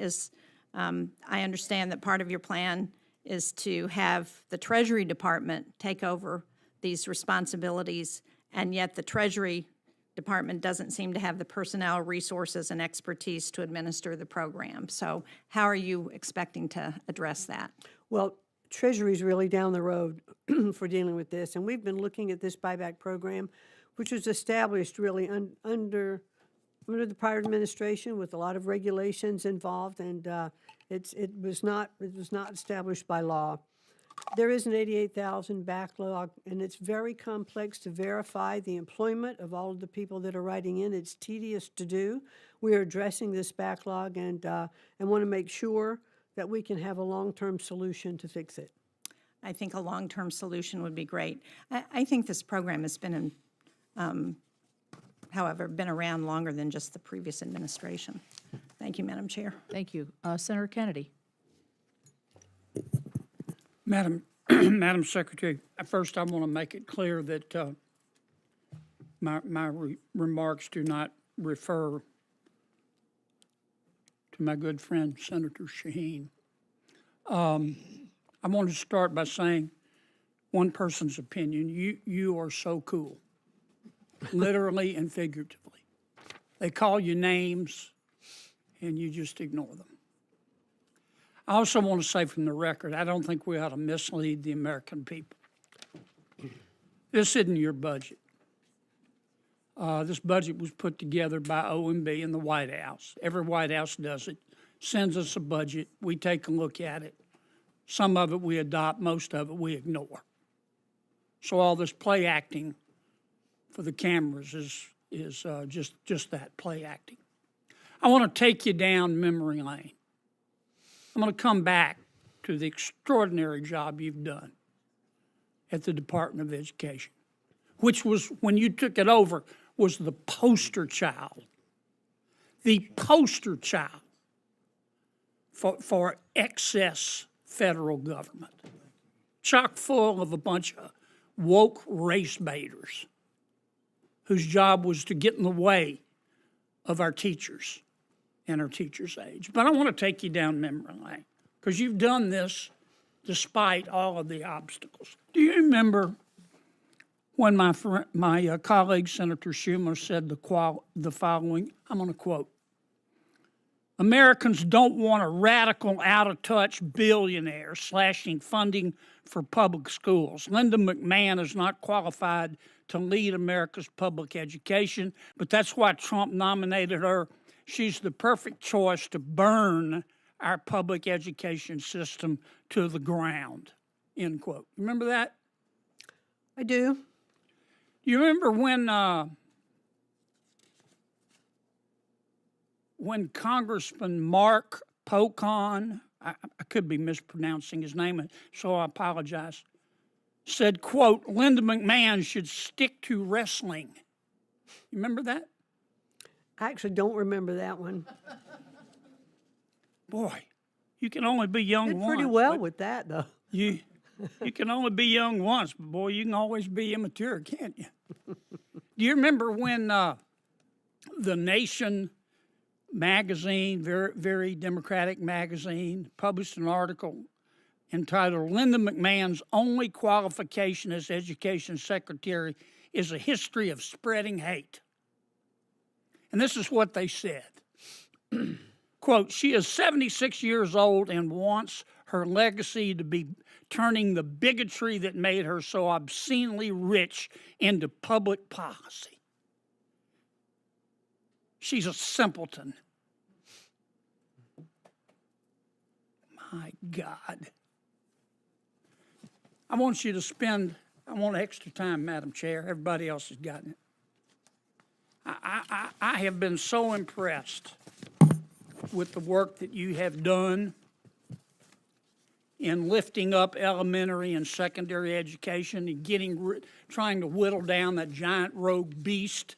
I understand that part of your plan is to have the Treasury Department take over these responsibilities, and yet the Treasury Department doesn't seem to have the personnel, resources, and expertise to administer the program. So how are you expecting to address that? Well, Treasury's really down the road for dealing with this, and we've been looking at this buyback program, which was established really under the prior administration with a lot of regulations involved, and it was not established by law. There is an 88,000 backlog, and it's very complex to verify the employment of all of the people that are writing in. It's tedious to do. We are addressing this backlog and want to make sure that we can have a long-term solution to fix it. I think a long-term solution would be great. I think this program has been however, been around longer than just the previous administration. Thank you, Madam Chair. Thank you. Senator Kennedy. Madam Secretary, first I want to make it clear that my remarks do not refer to my good friend Senator Shaheen. I want to start by saying one person's opinion. You are so cool, literally and figuratively. They call you names and you just ignore them. I also want to say from the record, I don't think we ought to mislead the American people. This isn't your budget. This budget was put together by OMB in the White House. Every White House does it, sends us a budget, we take a look at it. Some of it we adopt, most of it we ignore. So all this play acting for the cameras is just that, play acting. I want to take you down memory lane. I'm going to come back to the extraordinary job you've done at the Department of Education, which was, when you took it over, was the poster child for excess federal government, chock full of a bunch of woke race baiters whose job was to get in the way of our teachers and our teachers' age. But I want to take you down memory lane because you've done this despite all of the obstacles. Do you remember when my colleague, Senator Schumer, said the following? I'm going to quote. Americans don't want a radical, out-of-touch billionaire slashing funding for public schools. Linda McMahon is not qualified to lead America's public education, but that's why Trump nominated her. She's the perfect choice to burn our public education system to the ground, end quote. Remember that? I do. You remember when Congressman Mark Pocan, I could be mispronouncing his name, so I apologize, said, quote, Linda McMahon should stick to wrestling. You remember that? I actually don't remember that one. Boy, you can only be young Did once. pretty well with that, though. You can only be young once, but boy, you can always be immature, can't you? Do you remember when The Nation magazine, very, very democratic magazine, published an article entitled, Linda McMahon's only qualification as education secretary is a history of spreading hate? And this is what they said. Quote, she is 76 years old and wants her legacy to be turning the bigotry that made her so obscenely rich into public policy. She's a simpleton. My God. I want extra time, Madam Chair. Everybody else has gotten it. I have been so impressed with the work that you have done in lifting up elementary and secondary education and trying to whittle down that giant rogue beast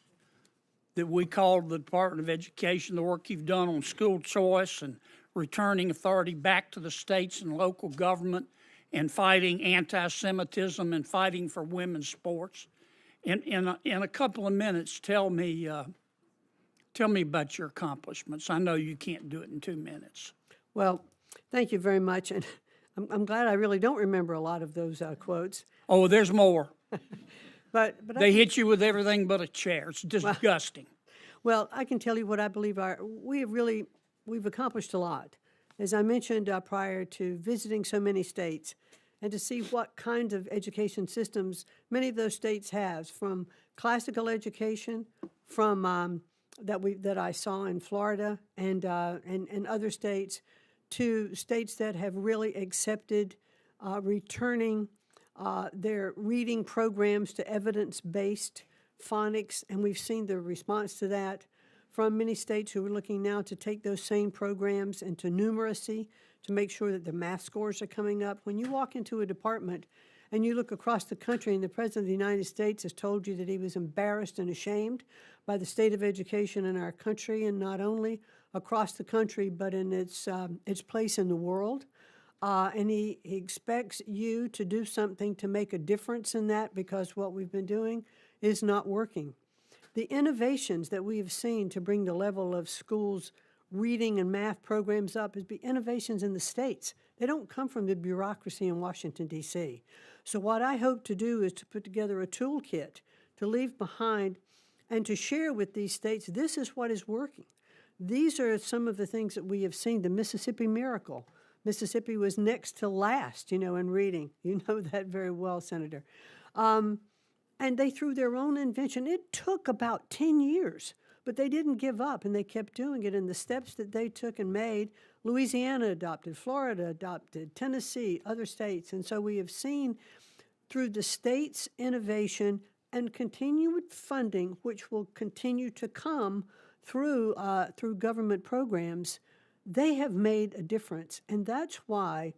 that we call the Department of Education, the work you've done on school choice and returning authority back to the states and local government and fighting anti-Semitism and fighting for women's sports. In a couple of minutes, tell me about your accomplishments. I know you can't do it in 2 minutes. Well, thank you very much. And I'm glad I really don't remember a lot of those quotes. Oh, there's more. But They hit you with everything but a chair. It's disgusting. Well, I can tell you what I believe we've accomplished a lot. As I mentioned prior to visiting so many states and to see what kinds of education systems many of those states have, from classical education, from that I saw in Florida and other states, to states that have really accepted returning their reading programs to evidence-based phonics, and we've seen the response to that from many states who are looking now to take those same programs into numeracy to make sure that the math scores are coming up. When you walk into a department and you look across the country and the President of the United States has told you that he was embarrassed and ashamed by the state of education in our country, and not only across the country but in its place in the world, and he expects you to do something to make a difference in that, because what we've been doing is not working. The innovations that we have seen to bring the level of schools' reading and math programs up is innovations in the states. They don't come from the bureaucracy in Washington, D.C. So what I hope to do is to put together a toolkit to leave behind and to share with these states, this is what is working. These are some of the things that we have seen. The Mississippi Miracle. Mississippi was next to last, in reading. You know that very well, Senator. And they, through their own invention, it took about 10 years, but they didn't give up, and they kept doing it. And the steps that they took and made, Louisiana adopted, Florida adopted, Tennessee, other states. And so we have seen through the states' innovation and continued funding, which will continue to come through government programs, they have made a difference. And that's why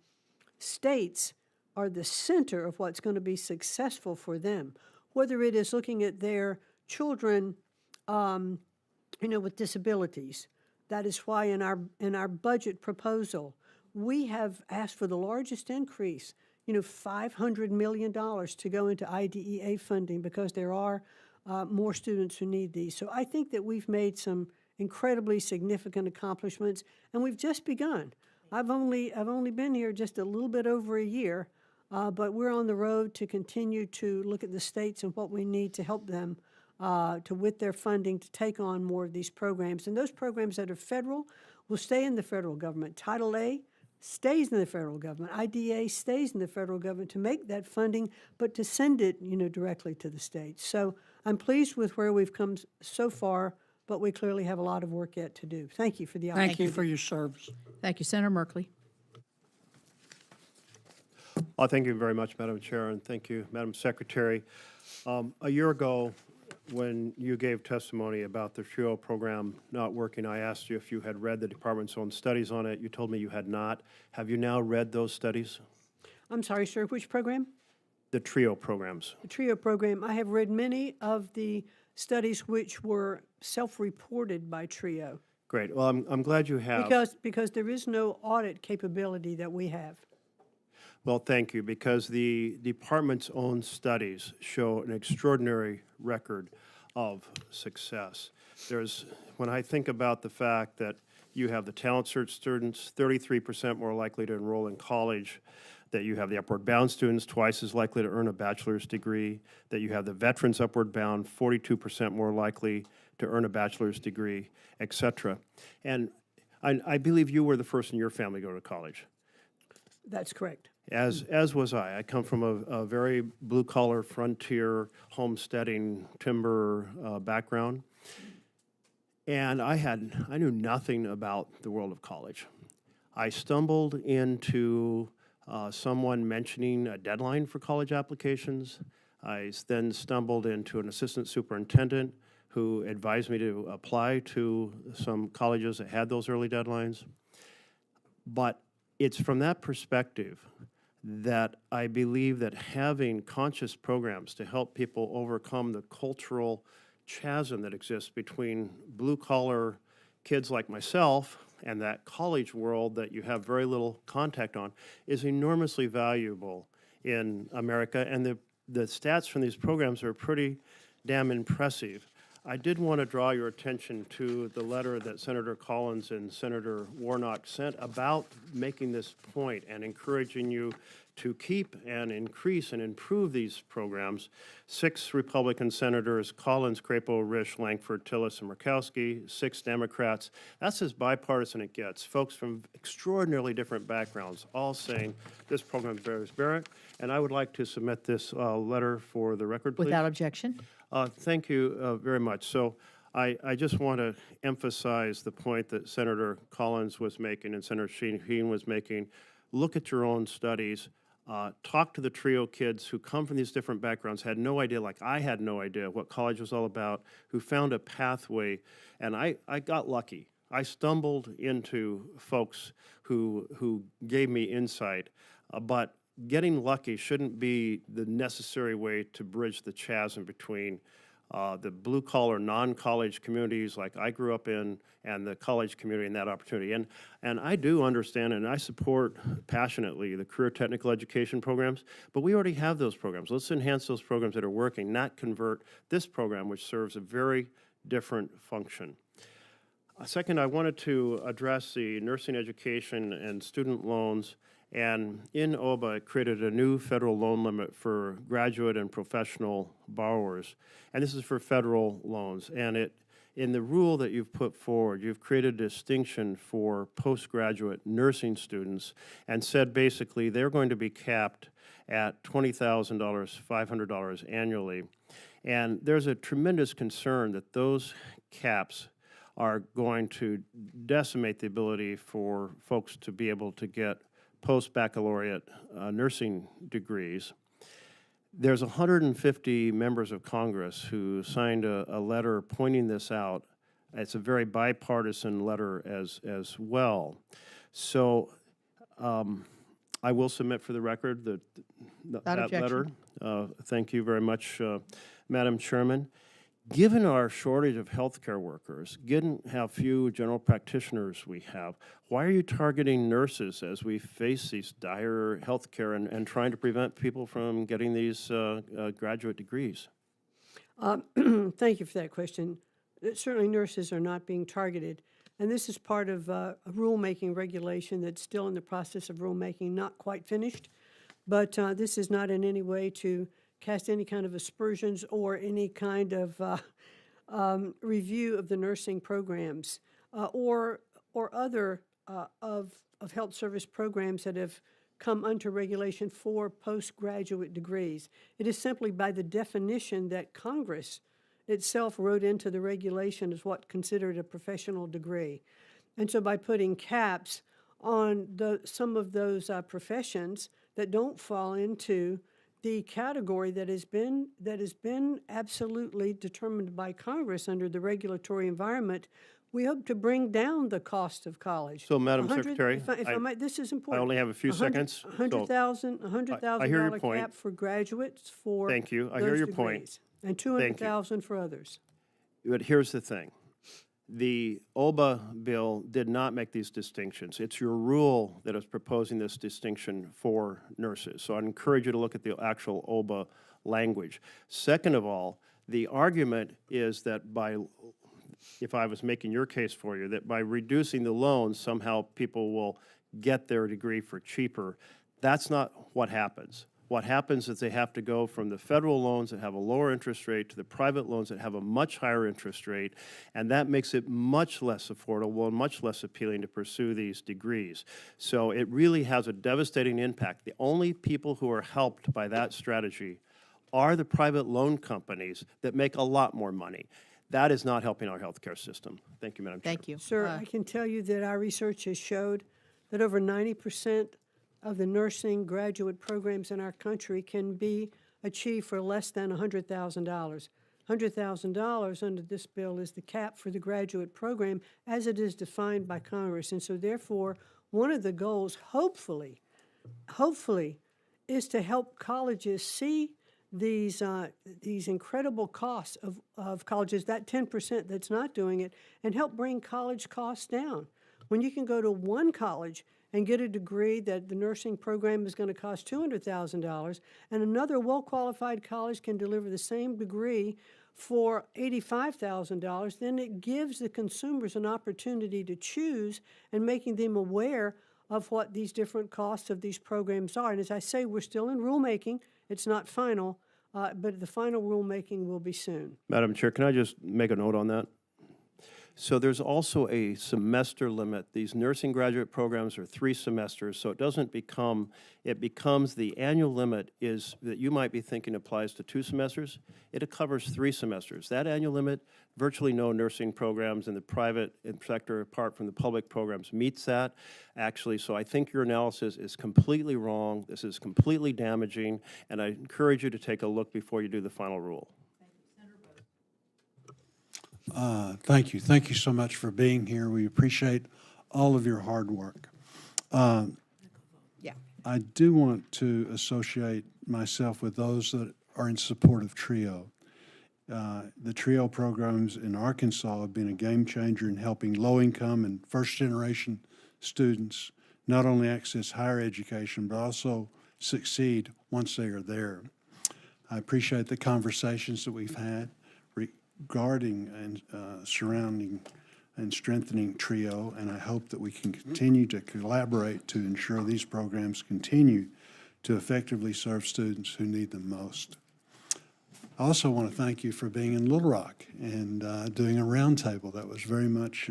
states are the center of what's going to be successful for them, whether it is looking at their children, with disabilities. That is why in our budget proposal, we have asked for the largest increase, $500 million to go into IDEA funding, because there are more students who need these. So I think that we've made some incredibly significant accomplishments, and we've just begun. I've only been here just a little bit over a year, but we're on the road to continue to look at the states and what we need to help them with their funding to take on more of these programs. And those programs that are federal will stay in the federal government. Title A stays in the federal government. IDA stays in the federal government to make that funding, but to send it, directly to the states. So I'm pleased with where we've come so far, but we clearly have a lot of work yet to do. Thank you for the opportunity. Thank you for your service. Thank you. Senator Merkley. Thank you very much, Madam Chair, and thank you, Madam Secretary. A year ago, when you gave testimony about the TRIO program not working, I asked you if you had read the department's own studies on it. You told me you had not. Have you now read those studies? I'm sorry, sir, which program? The TRIO programs. The TRIO program. I have read many of the studies which were self-reported by TRIO. Great. Well, I'm glad you have. Because there is no audit capability that we have. Well, thank you, because the department's own studies show an extraordinary record of success. When I think about the fact that you have the Talent Search students, 33% more likely to enroll in college, that you have the upward bound students twice as likely to earn a bachelor's degree, that you have the veterans upward bound 42% more likely to earn a bachelor's degree, et cetera. And I believe you were the first in your family to go to college. That's correct. As was I. I come from a very blue-collar, frontier, homesteading, timber background. And I knew nothing about the world of college. I stumbled into someone mentioning a deadline for college applications. I then stumbled into an assistant superintendent who advised me to apply to some colleges that had those early deadlines. But it's from that perspective that I believe that having conscious programs to help people overcome the cultural chasm that exists between blue-collar kids like myself and that college world that you have very little contact on is enormously valuable in America, and the stats from these programs are pretty damn impressive. I did want to draw your attention to the letter that Senator Collins and Senator Warnock sent about making this point and encouraging you to keep and increase and improve these programs. 6 Republican senators, Collins, Crapo, Risch, Langford, Tillis, and Murkowski, 6 Democrats. That's as bipartisan it gets. Folks from extraordinarily different backgrounds all saying this program bears merit. And I would like to submit this letter for the record, please. Without objection. Thank you very much. So I just want to emphasize the point that Senator Collins was making and Senator Sheen was making. Look at your own studies. Talk to the TRIO kids who come from these different backgrounds, had no idea, like I had no idea what college was all about, who found a pathway, and I got lucky. I stumbled into folks who gave me insight, but getting lucky shouldn't be the necessary way to bridge the chasm between the blue-collar, non-college communities like I grew up in and the college community and that opportunity. And I do understand and I support passionately the career technical education programs, but we already have those programs. Let's enhance those programs that are working, not convert this program, which serves a very different function. Second, I wanted to address the nursing education and student loans. And in OBA, it created a new federal loan limit for graduate and professional borrowers. And this is for federal loans. And in the rule that you've put forward, you've created a distinction for postgraduate nursing students and said basically they're going to be capped at $20,000, $500 annually. And there's a tremendous concern that those caps are going to decimate the ability for folks to be able to get post-baccalaureate nursing degrees. There's 150 members of Congress who signed a letter pointing this out. It's a very bipartisan letter as well. So I will submit for the record that letter. Thank you very much, Madam Chairman. Given our shortage of healthcare workers, given how few general practitioners we have, why are you targeting nurses as we face these dire healthcare and trying to prevent people from getting these graduate degrees? Thank you for that question. certainly nurses are not being targeted. And this is part of a rulemaking regulation that's still in the process of rulemaking, not quite finished. But this is not in any way to cast any kind of aspersions or any kind of review of the nursing programs or other of health service programs that have come under regulation for postgraduate degrees. It is simply by the definition that Congress itself wrote into the regulation as what considered a professional degree. And so by putting caps on some of those professions that don't fall into the category that has been absolutely determined by Congress under the regulatory environment, we hope to bring down the cost of college. So, Madam Secretary, if I might, this is I important. only have a few seconds. so $100,000 point. cap for graduates for Thank you. I hear those your point. degrees, and $200,000 for others. But here's the thing. The OBA bill did not make these distinctions. It's your rule that is proposing this distinction for nurses. So I'd encourage you to look at the actual OBA language. Second of all, the argument is that by, if I was making your case for you, that by reducing the loans, somehow people will get their degree for cheaper. That's not what happens. What happens is they have to go from the federal loans that have a lower interest rate to the private loans that have a much higher interest rate, and that makes it much less affordable and much less appealing to pursue these degrees. So it really has a devastating impact. The only people who are helped by that strategy are the private loan companies that make a lot more money. That is not helping our healthcare system. Thank you, Madam Chair. Thank you. Sir, I can tell you that our research has showed that over 90% of the nursing graduate programs in our country can be achieved for less than $100,000. $100,000 under this bill is the cap for the graduate program as it is defined by Congress. And so therefore, one of the goals, hopefully, is to help colleges see these incredible costs of colleges, that 10% that's not doing it, and help bring college costs down. When you can go to one college and get a degree that the nursing program is going to cost $200,000, and another well-qualified college can deliver the same degree for $85,000, then it gives the consumers an opportunity to choose and making them aware of what these different costs of these programs are. And as I say, we're still in rulemaking. It's not final, but the final rulemaking will be soon. Madam Chair, can I just make a note on that? So there's also a semester limit. These nursing graduate programs are 3 semesters, so it becomes the annual limit is that you might be thinking applies to 2 semesters. It covers 3 semesters. That annual limit, virtually no nursing programs in the private sector apart from the public programs meets that. Actually, so I think your analysis is completely wrong. This is completely damaging, and I encourage you to take a look before you do the final rule. Thank you. Thank you so much for being here. We appreciate all of your hard work. Yeah. I do want to associate myself with those that are in support of TRIO. The TRIO programs in Arkansas have been a game changer in helping low-income and first-generation students not only access higher education, but also succeed once they are there. I appreciate the conversations that we've had regarding and surrounding and strengthening TRIO, and I hope that we can continue to collaborate to ensure these programs continue to effectively serve students who need them most. I also want to thank you for being in Little Rock and doing a roundtable. That was very much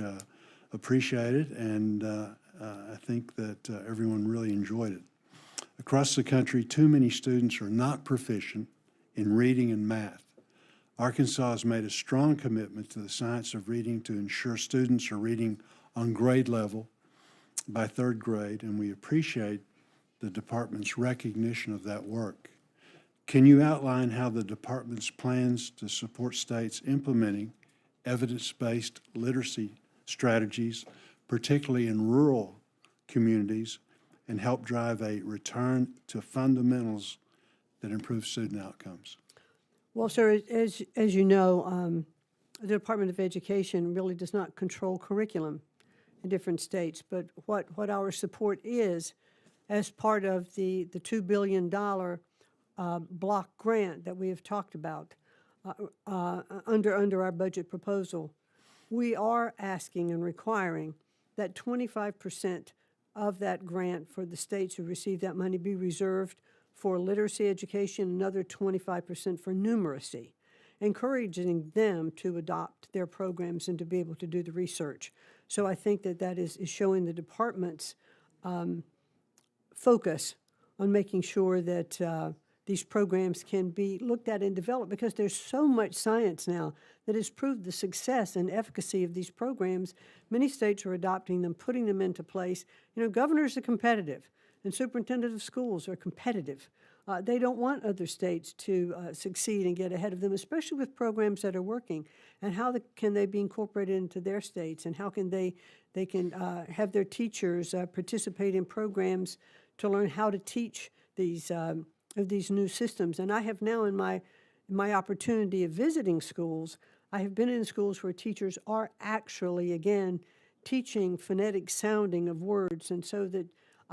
appreciated, and I think that everyone really enjoyed it. Across the country, too many students are not proficient in reading and math. Arkansas has made a strong commitment to the science of reading to ensure students are reading on grade level by 3rd grade, and we appreciate the department's recognition of that work. Can you outline how the department's plans to support states implementing evidence-based literacy strategies, particularly in rural communities, and help drive a return to fundamentals that improve student outcomes? Well, sir, as you know, the Department of Education really does not control curriculum in different states, but what our support is as part of the $2 billion block grant that we have talked about under our budget proposal we are asking and requiring that 25% of that grant for the states who receive that money be reserved for literacy education, another 25% for numeracy, encouraging them to adopt their programs and to be able to do the research. So I think that that is showing the department's focus on making sure that these programs can be looked at and developed, because there's so much science now that has proved the success and efficacy of these programs. Many states are adopting them, putting them into place. You know, governors are competitive, and superintendents of schools are competitive. They don't want other states to succeed and get ahead of them, especially with programs that are working. And how can they be incorporated into their states, and how can they can have their teachers participate in programs to learn how to teach these new systems. And I have now, in my opportunity of visiting schools, I have been in schools where teachers are actually, again, teaching phonetic sounding of words, and so that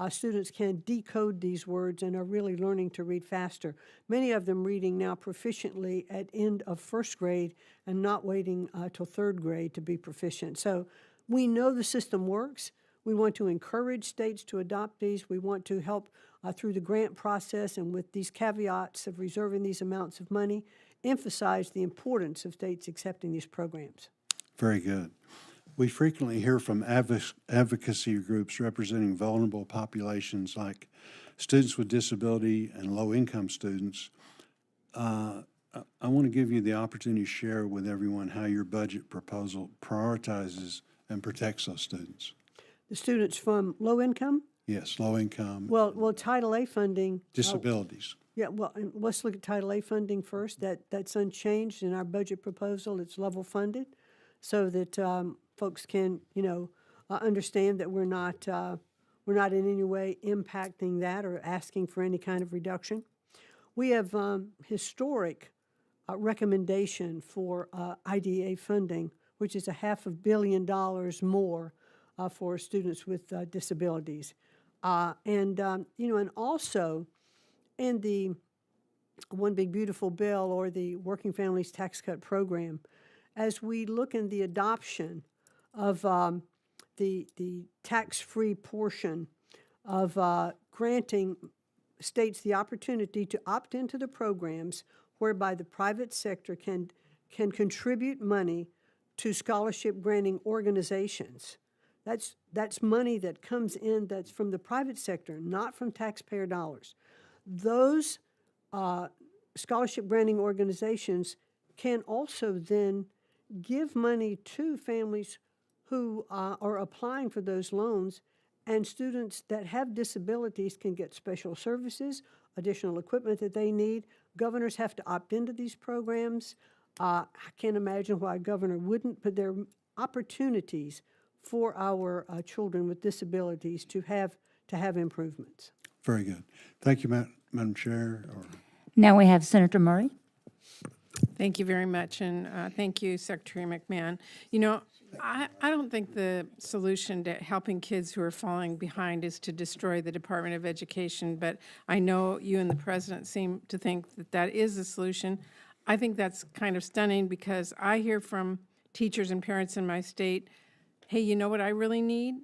students can decode these words and are really learning to read faster. Many of them reading now proficiently at end of first grade and not waiting till third grade to be proficient. So we know the system works. We want to encourage states to adopt these. We want to help through the grant process, and with these caveats of reserving these amounts of money, emphasize the importance of states accepting these programs. Very good. We frequently hear from advocacy groups representing vulnerable populations like students with disability and low-income students. I want to give you the opportunity to share with everyone how your budget proposal prioritizes and protects those students. The students from low income? Yes, low income. Well, Title A funding. Disabilities. Yeah, well, and let's look at Title A funding first. That's unchanged in our budget proposal. It's level funded, so that folks can, understand that we're not in any way impacting that or asking for any kind of reduction. We have historic recommendation for IDA funding, which is $500 million more for students with disabilities. And also in the One Big Beautiful Bill, or the Working Families Tax Cut Program, as we look in the adoption of the tax-free portion of granting states the opportunity to opt into the programs whereby the private sector can contribute money to scholarship granting organizations. That's money that comes in that's from the private sector, not from taxpayer dollars. Those scholarship granting organizations can also then give money to families who are applying for those loans, and students that have disabilities can get special services, additional equipment that they need. Governors have to opt into these programs. I can't imagine why a governor wouldn't, but there are opportunities for our children with disabilities to have improvements. Very good. Thank you, Madam Chair. Now we have Senator Murray. Thank you very much, and thank you, Secretary McMahon. You know, I don't think the solution to helping kids who are falling behind is to destroy the Department of Education, but I know you and the President seem to think that that is the solution. I think that's kind of stunning, because I hear from teachers and parents in my state, hey, you know what I really need?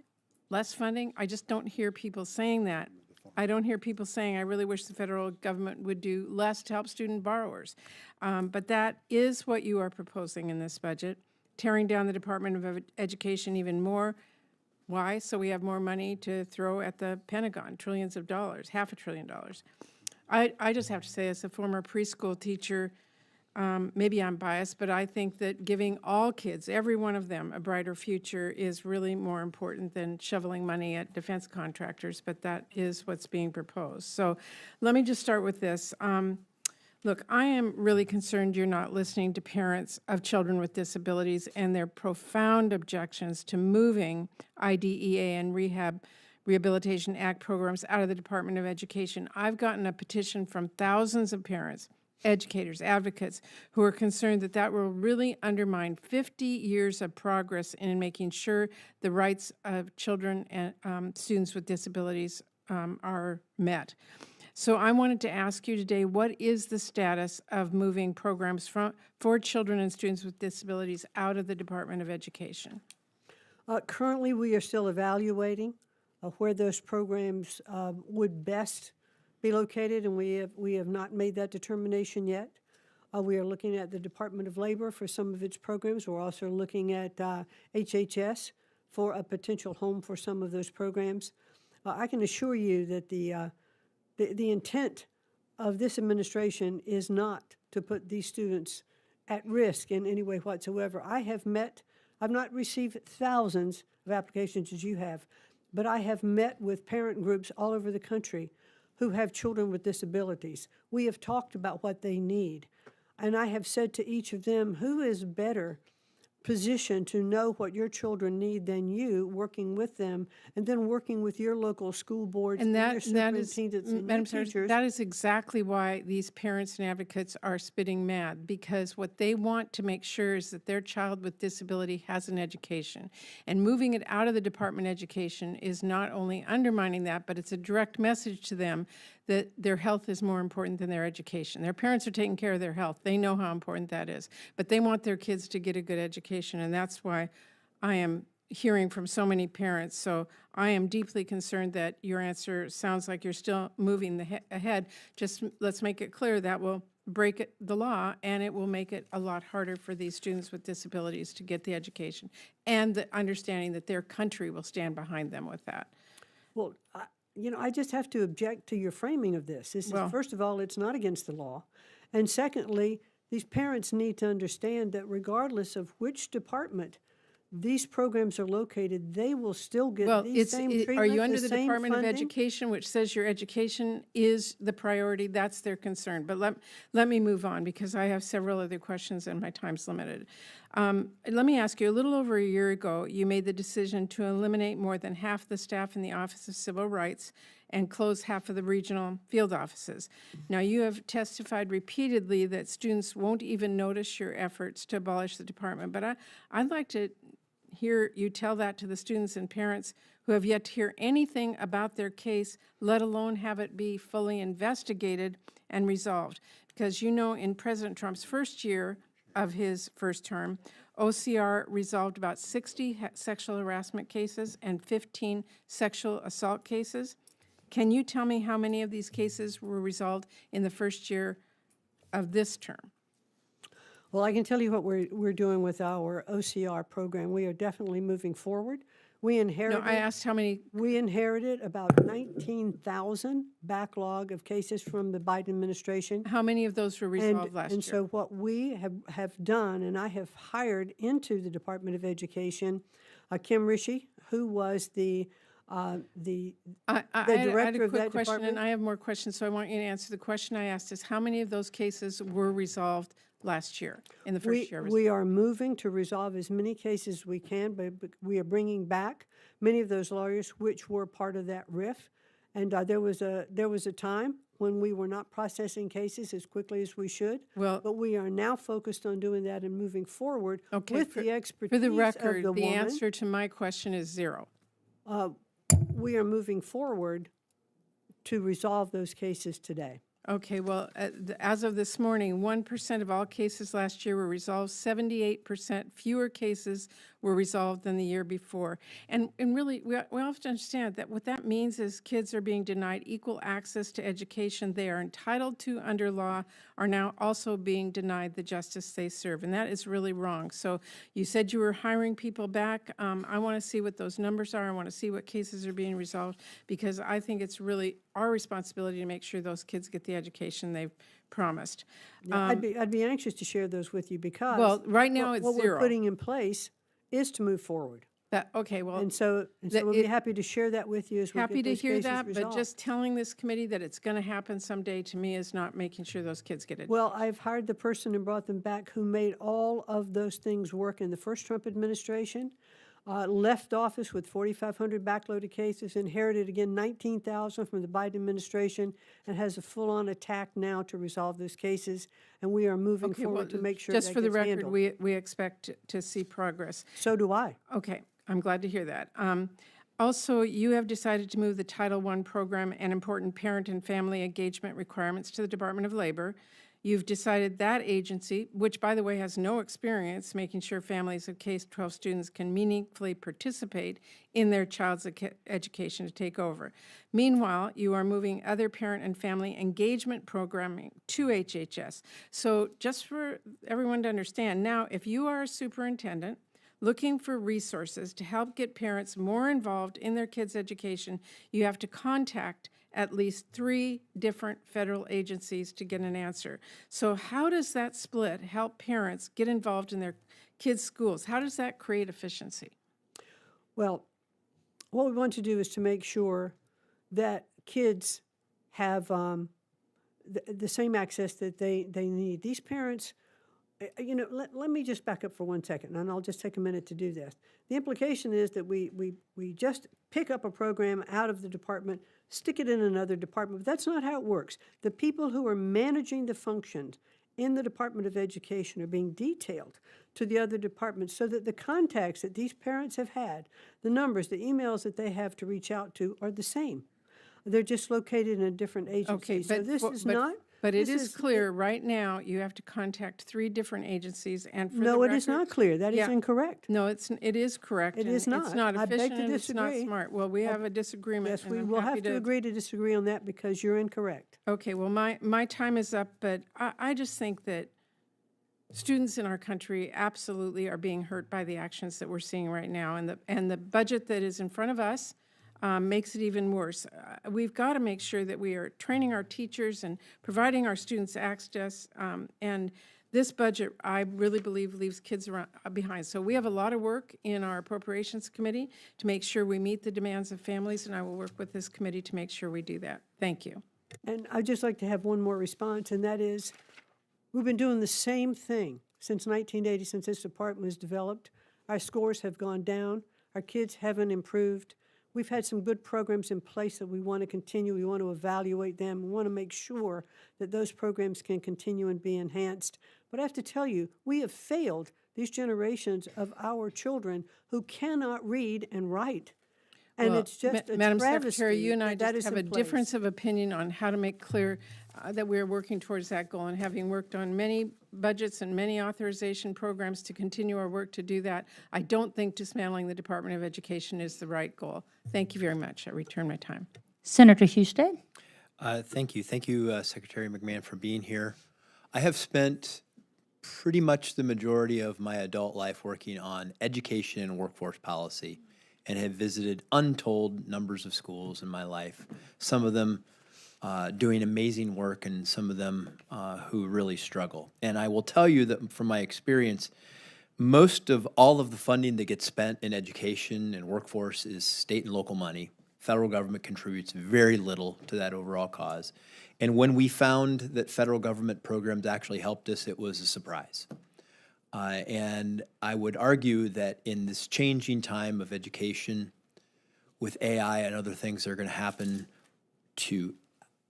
Less funding? I just don't hear people saying that. I don't hear people saying, I really wish the federal government would do less to help student borrowers. But that is what you are proposing in this budget, tearing down the Department of Education even more. Why? So we have more money to throw at the Pentagon, trillions of dollars, $500 billion. I just have to say, as a former preschool teacher, maybe I'm biased, but I think that giving all kids, every one of them, a brighter future is really more important than shoveling money at defense contractors, but that is what's being proposed. So let me just start with this. Look, I am really concerned you're not listening to parents of children with disabilities and their profound objections to moving IDEA and Rehabilitation Act programs out of the Department of Education. I've gotten a petition from thousands of parents, educators, advocates, who are concerned that that will really undermine 50 years of progress in making sure the rights of children and students with disabilities are met. So I wanted to ask you today, what is the status of moving programs for children and students with disabilities out of the Department of Education? Currently, we are still evaluating where those programs would best be located, and we have not made that determination yet. We are looking at the Department of Labor for some of its programs. We're also looking at HHS for a potential home for some of those programs. I can assure you that the intent of this administration is not to put these students at risk in any way whatsoever. I've not received thousands of applications as you have, but I have met with parent groups all over the country who have children with disabilities. We have talked about what they need, and I have said to each of them, who is better position to know what your children need than you, working with them, and then working with your local school boards And your that is, superintendents and your Madam Secretary, teachers. that is exactly why these parents and advocates are spitting mad, because what they want to make sure is that their child with disability has an education. And moving it out of the Department of Education is not only undermining that, but it's a direct message to them that their health is more important than their education. Their parents are taking care of their health. They know how important that is. But they want their kids to get a good education, and that's why I am hearing from so many parents. So I am deeply concerned that your answer sounds like you're still moving ahead. Just let's make it clear that will break the law, and it will make it a lot harder for these students with disabilities to get the education, and the understanding that their country will stand behind them with that. Well, I just have to object to your framing of this. First of all, it's not against the law. And secondly, these parents need to understand that regardless of which department these programs are located, they will still get the same treatment, are you under the the same Department of funding. Education, which says your education is the priority? That's their concern. But let me move on, because I have several other questions and my time's limited. Let me ask you, a little over a year ago, you made the decision to eliminate more than half the staff in the Office of Civil Rights and close half of the regional field offices. Now, you have testified repeatedly that students won't even notice your efforts to abolish the department, but I'd like to hear you tell that to the students and parents who have yet to hear anything about their case, let alone have it be fully investigated and resolved. Because you know, in President Trump's first year of his first term, OCR resolved about 60 sexual harassment cases and 15 sexual assault cases. Can you tell me how many of these cases were resolved in the first year of this term? Well, I can tell you what we're doing with our OCR program. We are definitely moving forward. We inherited. No, I asked how many. We inherited about 19,000 backlog of cases from the Biden administration. How many of those were resolved last year? And so what we have done, and I have hired into the Department of Education, Kim Rishi, who was the director I had of a that quick question, department. and I have more questions, so I want you to answer the question I asked is, how many of those cases were resolved last year, in the first year? We are moving to resolve as many cases as we can, but we are bringing back many of those lawyers which were part of that RIF. And there was a time when we were not processing cases as quickly as we should. Well, but we are now focused on doing that and moving forward with the expertise for the of record, the the woman. answer to my question is 0. We are moving forward to resolve those cases today. Okay, well, as of this morning, 1% of all cases last year were resolved. 78% fewer cases were resolved than the year before. And really, we have to understand that what that means is kids are being denied equal access to education they are entitled to under law, are now also being denied the justice they serve. And that is really wrong. So you said you were hiring people back. I want to see what those numbers are. I want to see what cases are being resolved, because I think it's really our responsibility to make sure those kids get the education they've promised. Yeah, I'd be anxious to share those with you, because well, right now it's what 0. we're putting in place is to move forward. Okay, well, And so we'll be happy to share that with you as we happy get to those hear cases that, resolved. but just telling this committee that it's going to happen someday, to me, is not making sure those kids get it. Well, I've hired the person and brought them back who made all of those things work in the first Trump administration, left office with 4,500 backloaded cases, inherited again 19,000 from the Biden administration, and has a full-on attack now to resolve those cases. And we are moving forward to make sure just that for the gets record, handled. we expect to see progress. So do I. Okay, I'm glad to hear that. Also, you have decided to move the Title I program and important parent and family engagement requirements to the Department of Labor. You've decided that agency, which by the way has no experience making sure families of K-12 students can meaningfully participate in their child's education, to take over. Meanwhile, you are moving other parent and family engagement programming to HHS. So just for everyone to understand, now if you are a superintendent looking for resources to help get parents more involved in their kids' education, you have to contact at least 3 different federal agencies to get an answer. So how does that split help parents get involved in their kids' schools? How does that create efficiency? Well, what we want to do is to make sure that kids have the same access that they need. These parents, let me just back up for 1 second, and I'll just take a minute to do this. The implication is that we just pick up a program out of the department, stick it in another department, but that's not how it works. The people who are managing the functions in the Department of Education are being detailed to the other departments so that the contacts that these parents have had, the numbers, the emails that they have to reach out to are the same. They're just located in a different agency. Okay, So this is not... But it this is clear right now you have to contact 3 different agencies, and for the No, it record, is not clear. That is incorrect. No, it is correct. It and is not. It's not I beg to efficient and it's not disagree. smart. Well, we have a disagreement. Yes, and we I'm will happy have to agree to disagree on that because you're incorrect. Okay, well, my time is up, but I just think that students in our country absolutely are being hurt by the actions that we're seeing right now, and the budget that is in front of us makes it even worse. We've got to make sure that we are training our teachers and providing our students access, and this budget, I really believe, leaves kids behind. So we have a lot of work in our Appropriations Committee to make sure we meet the demands of families, and I will work with this committee to make sure we do that. Thank you. And I'd just like to have one more response, and that is, we've been doing the same thing since 1980, since this department was developed. Our scores have gone down. Our kids haven't improved. We've had some good programs in place that we want to continue. We want to evaluate them. We want to make sure that those programs can continue and be enhanced. But I have to tell you, we have failed these generations of our children who cannot read and write. And Well, it's just a Madam travesty Secretary, you and I that just is have a in place. difference of opinion on how to make clear that we're working towards that goal. And having worked on many budgets and many authorization programs to continue our work to do that, I don't think dismantling the Department of Education is the right goal. Thank you very much. I return my time. Senator Husted. Thank you. Thank you, Secretary McMahon, for being here. I have spent pretty much the majority of my adult life working on education and workforce policy, and have visited untold numbers of schools in my life, some of them doing amazing work and some of them who really struggle. And I will tell you that from my experience, most of all of the funding that gets spent in education and workforce is state and local money. Federal government contributes very little to that overall cause. And when we found that federal government programs actually helped us, it was a surprise. And I would argue that in this changing time of education, with AI and other things that are going to happen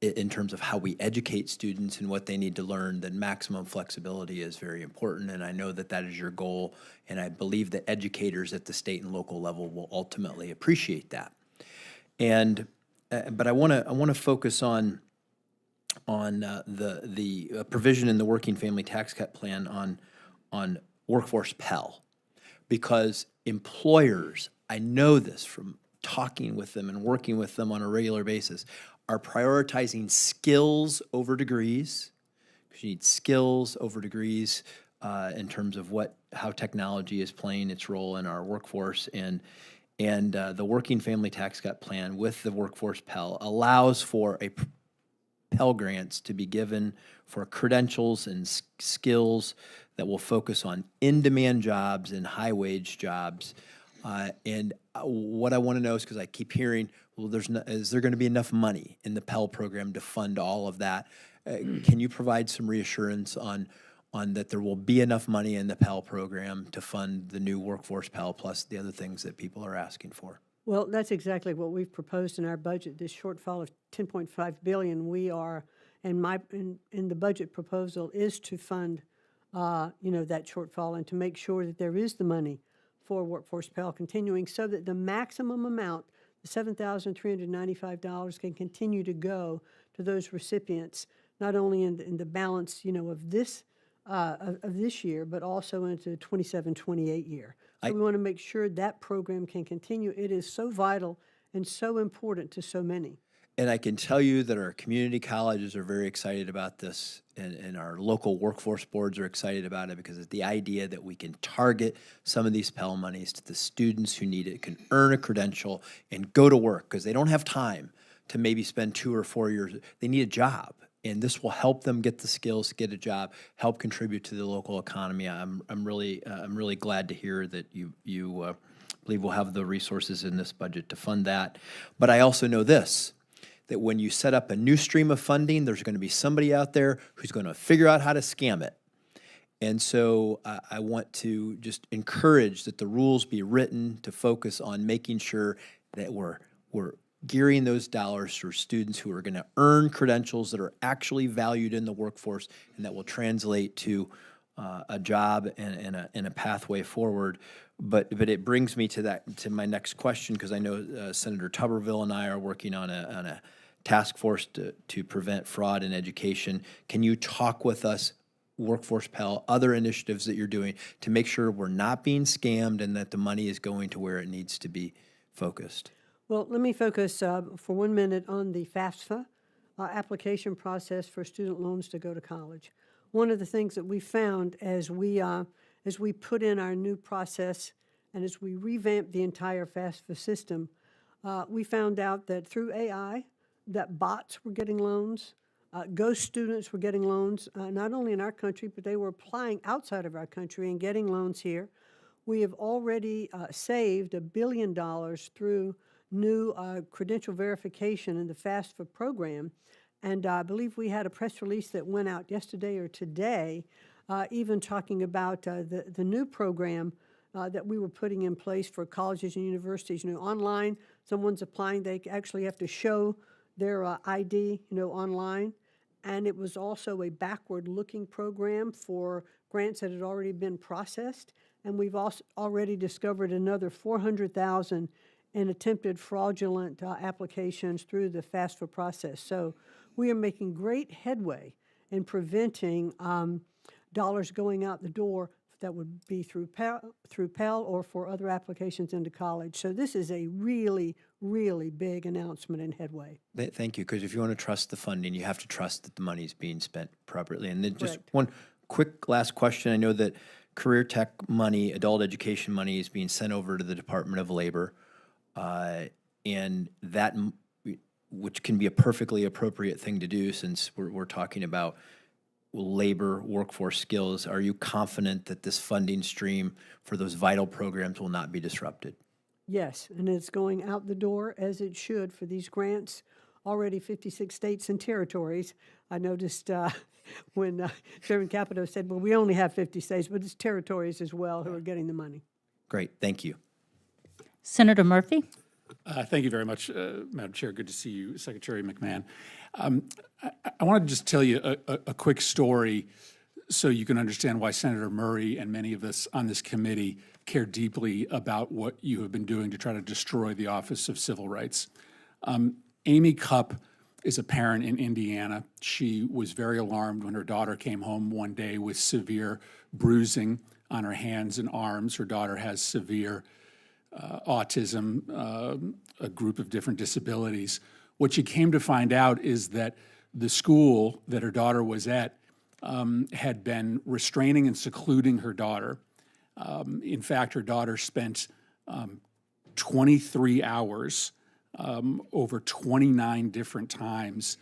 in terms of how we educate students and what they need to learn, that maximum flexibility is very important. And I know that that is your goal, and I believe that educators at the state and local level will ultimately appreciate that. And but I want to focus on the provision in the Working Family Tax Cut Plan on workforce Pell, because employers, I know this from talking with them and working with them on a regular basis, are prioritizing skills over degrees, because you need skills over degrees in terms of how technology is playing its role in our workforce. And the Working Family Tax Cut Plan with the workforce Pell allows for a Pell grants to be given for credentials and skills that will focus on in-demand jobs and high-wage jobs. And what I want to know is, because I keep hearing, well, is there going to be enough money in the Pell program to fund all of that? Can you provide some reassurance on that there will be enough money in the Pell program to fund the new workforce Pell plus the other things that people are asking for? Well, that's exactly what we've proposed in our budget, this shortfall of $10.5 billion. We are, and in the budget proposal is to fund, that shortfall and to make sure that there is the money for workforce Pell continuing, so that the maximum amount the $7,395 can continue to go to those recipients, not only in the balance, of this year, but also into 27-28 year. So we want to make sure that program can continue. It is so vital and so important to so many. And I can tell you that our community colleges are very excited about this, and our local workforce boards are excited about it, because it's the idea that we can target some of these Pell monies to the students who need it, can earn a credential and go to work, because they don't have time to maybe spend 2 or 4 years. They need a job, and this will help them get the skills to get a job, help contribute to the local economy. I'm really glad to hear that you believe we'll have the resources in this budget to fund that. But I also know this, that when you set up a new stream of funding, there's going to be somebody out there who's going to figure out how to scam it. And so I want to just encourage that the rules be written to focus on making sure that we're gearing those dollars for students who are going to earn credentials that are actually valued in the workforce and that will translate to a job and a pathway forward. But it brings me to my next question, because I know Senator Tuberville and I are working on a task force to prevent fraud in education. Can you talk with us, Workforce Pell, other initiatives that you're doing to make sure we're not being scammed and that the money is going to where it needs to be focused? Well, let me focus for 1 minute on the FAFSA application process for student loans to go to college. One of the things that we found as we put in our new process and as we revamped the entire FAFSA system, we found out that through AI, that bots were getting loans, ghost students were getting loans, not only in our country, but they were applying outside of our country and getting loans here. We have already saved $1 billion through new credential verification in the FAFSA program. And I believe we had a press release that went out yesterday or today, even talking about the new program that we were putting in place for colleges and universities. Online, someone's applying, they actually have to show their ID, online. And it was also a backward-looking program for grants that had already been processed. And we've also already discovered another $400,000 in attempted fraudulent applications through the FAFSA process. So we are making great headway in preventing dollars going out the door that would be through Pell or for other applications into college. So this is a really, really big announcement and headway. Thank you, because if you want to trust the funding, you have to trust that the money is being spent properly. And then just Correct. one quick last question. I know that career tech money, adult education money is being sent over to the Department of Labor, and that, which can be a perfectly appropriate thing to do since we're talking about labor workforce skills. Are you confident that this funding stream for those vital programs will not be disrupted? Yes, and it's going out the door as it should for these grants. Already 56 states and territories. I noticed when Chairman Capito said, well, we only have 50 states, but it's territories as well who are getting the money. Great, thank you. Senator Murphy? Thank you very much, Madam Chair. Good to see you, Secretary McMahon. I want to just tell you a quick story so you can understand why Senator Murray and many of us on this committee care deeply about what you have been doing to try to destroy the Office of Civil Rights. Amy Cupp is a parent in Indiana. She was very alarmed when her daughter came home one day with severe bruising on her hands and arms. Her daughter has severe autism, a group of different disabilities. What she came to find out is that the school that her daughter was at had been restraining and secluding her daughter. In fact, her daughter spent 23 hours over 29 different times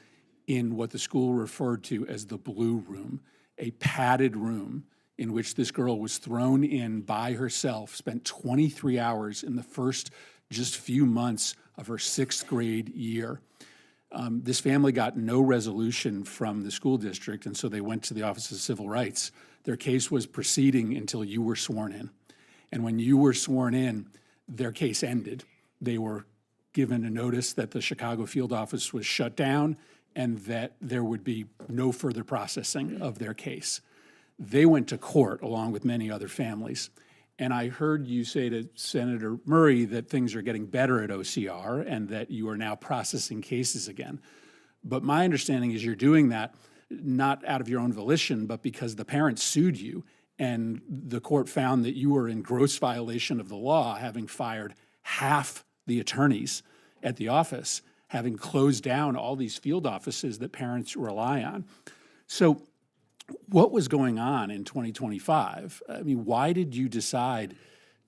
in what the school referred to as the blue room, a padded room in which this girl was thrown in by herself, spent 23 hours in the first just few months of her 6th grade year. This family got no resolution from the school district, and so they went to the Office of Civil Rights. Their case was proceeding until you were sworn in. And when you were sworn in, their case ended. They were given a notice that the Chicago field office was shut down and that there would be no further processing of their case. They went to court along with many other families. And I heard you say to Senator Murray that things are getting better at OCR and that you are now processing cases again. But my understanding is you're doing that not out of your own volition, but because the parents sued you and the court found that you were in gross violation of the law, having fired half the attorneys at the office, having closed down all these field offices that parents rely on. So what was going on in 2025? I mean, why did you decide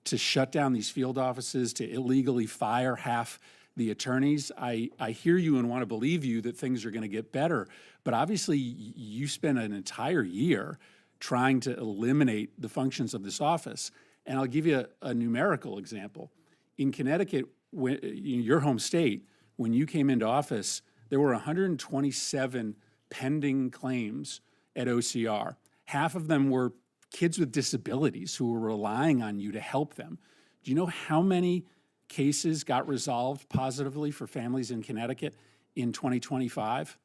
to shut down these field offices, to illegally fire half the attorneys? I hear you and want to believe you that things are going to get better, but obviously you spent an entire year trying to eliminate the functions of this office. And I'll give you a numerical example. In Connecticut, your home state, when you came into office, there were 127 pending claims at OCR. Half of them were kids with disabilities who were relying on you to help them. Do you know how many cases got resolved positively for families in Connecticut in 2025?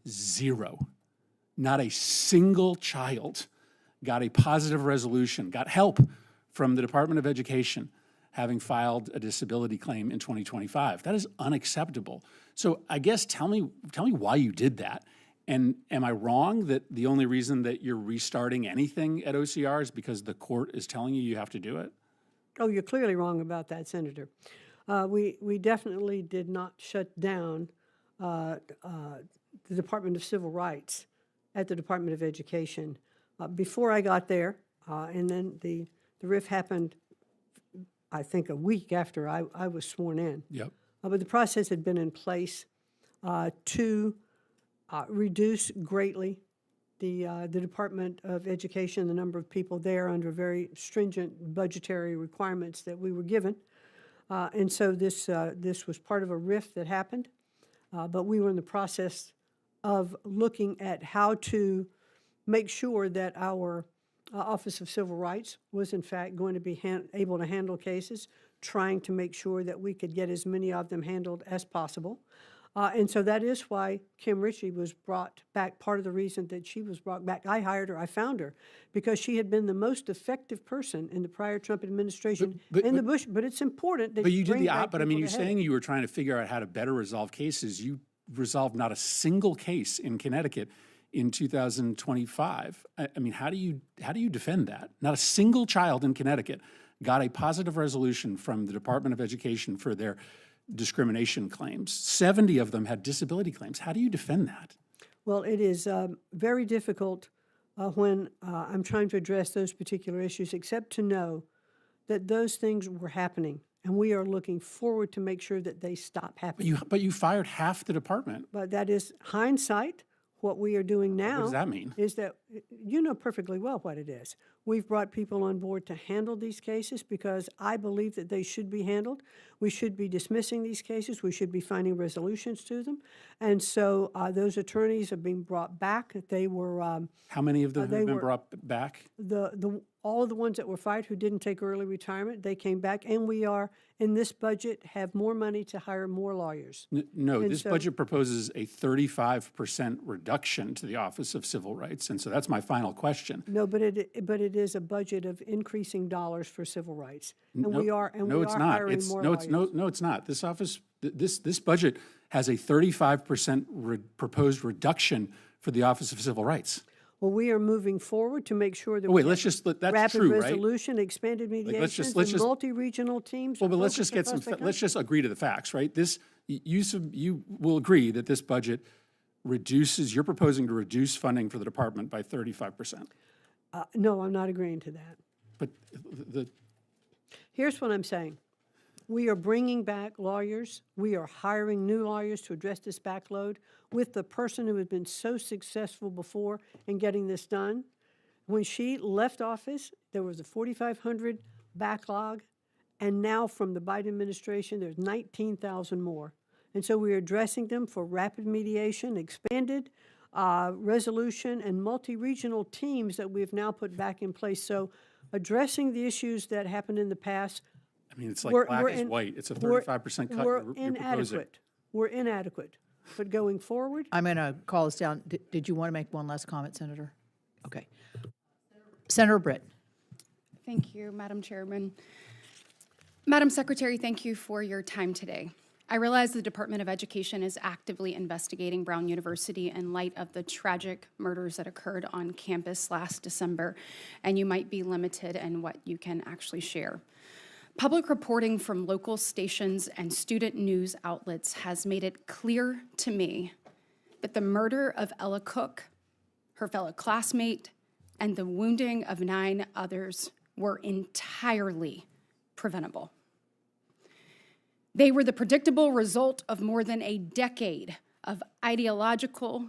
0. Not a single child got a positive resolution, got help from the Department of Education having filed a disability claim in 2025. That is unacceptable. So I guess tell me why you did that. And am I wrong that the only reason that you're restarting anything at OCR is because the court is telling you you have to do it? Oh, you're clearly wrong about that, Senator. We definitely did not shut down the Department of Civil Rights at the Department of Education before I got there, and then the RIF happened, I think, a week after I was sworn in. Yep. But the process had been in place to reduce greatly the Department of Education, the number of people there under very stringent budgetary requirements that we were given. And so this was part of a RIF that happened, but we were in the process of looking at how to make sure that our Office of Civil Rights was in fact going to be able to handle cases, trying to make sure that we could get as many of them handled as possible. And so that is why Kim Ritchie was brought back. Part of the reason that she was brought back, I hired her, I found her, because she had been the most effective person in the prior Trump administration in the Bush. But it's important that But you did bring the back but I mean, you're people to saying you were trying to figure out how to better resolve cases. You resolved not a single case in Connecticut in 2025. I mean, how do you defend that? Not a single child in Connecticut got a positive resolution from the Department of Education for their discrimination claims. 70 of them had disability claims. How do you defend that? Well, it is very difficult when I'm trying to address those particular issues, except to know that those things were happening, and we are looking forward to make sure that they stop happening. But you fired half the department. But that is hindsight. What we are doing now What does that mean? Is that you know perfectly well what it is. We've brought people on board to handle these cases because I believe that they should be handled. We should be dismissing these cases. We should be finding resolutions to them. And so those attorneys are being brought back. They were How many of them have been brought back? all of the ones that were fired who didn't take early retirement, they came back, and we are, in this budget, have more money to hire more lawyers. No, And this so- budget proposes a 35% reduction to the Office of Civil Rights, and so that's my final question. No, but it is a budget of increasing dollars for civil rights, and we are hiring more lawyers. No, it's not. This office, this budget has a 35% proposed reduction for the Office of Civil Rights. Well, we are moving forward to make sure that Oh, wait, we that's rapid true, right? resolution, expanded mediations, and multi-regional teams. Well, but let's focused just get across the let's country. just agree to the facts, right? You will agree that this budget you're proposing to reduce funding for the department by 35%. No, I'm not agreeing to that. But Here's what I'm saying. We are bringing back lawyers. We are hiring new lawyers to address this backload with the person who has been so successful before in getting this done. When she left office, there was a 4,500 backlog, and now from the Biden administration, there's 19,000 more. And so we are addressing them for rapid mediation, expanded resolution, and multi-regional teams that we've now put back in place. So addressing the issues that happened in the past. I mean, it's like black is white. It's a 35% cut you're proposing. We're inadequate. But going forward, I'm going to call us down. Did you want to make one last comment, Senator? Okay. Senator Britt. Thank you, Madam Chairman. Madam Secretary, thank you for your time today. I realize the Department of Education is actively investigating Brown University in light of the tragic murders that occurred on campus last December, and you might be limited in what you can actually share. Public reporting from local stations and student news outlets has made it clear to me that the murder of Ella Cook, her fellow classmate, and the wounding of 9 others were entirely preventable. They were the predictable result of more than a decade of ideological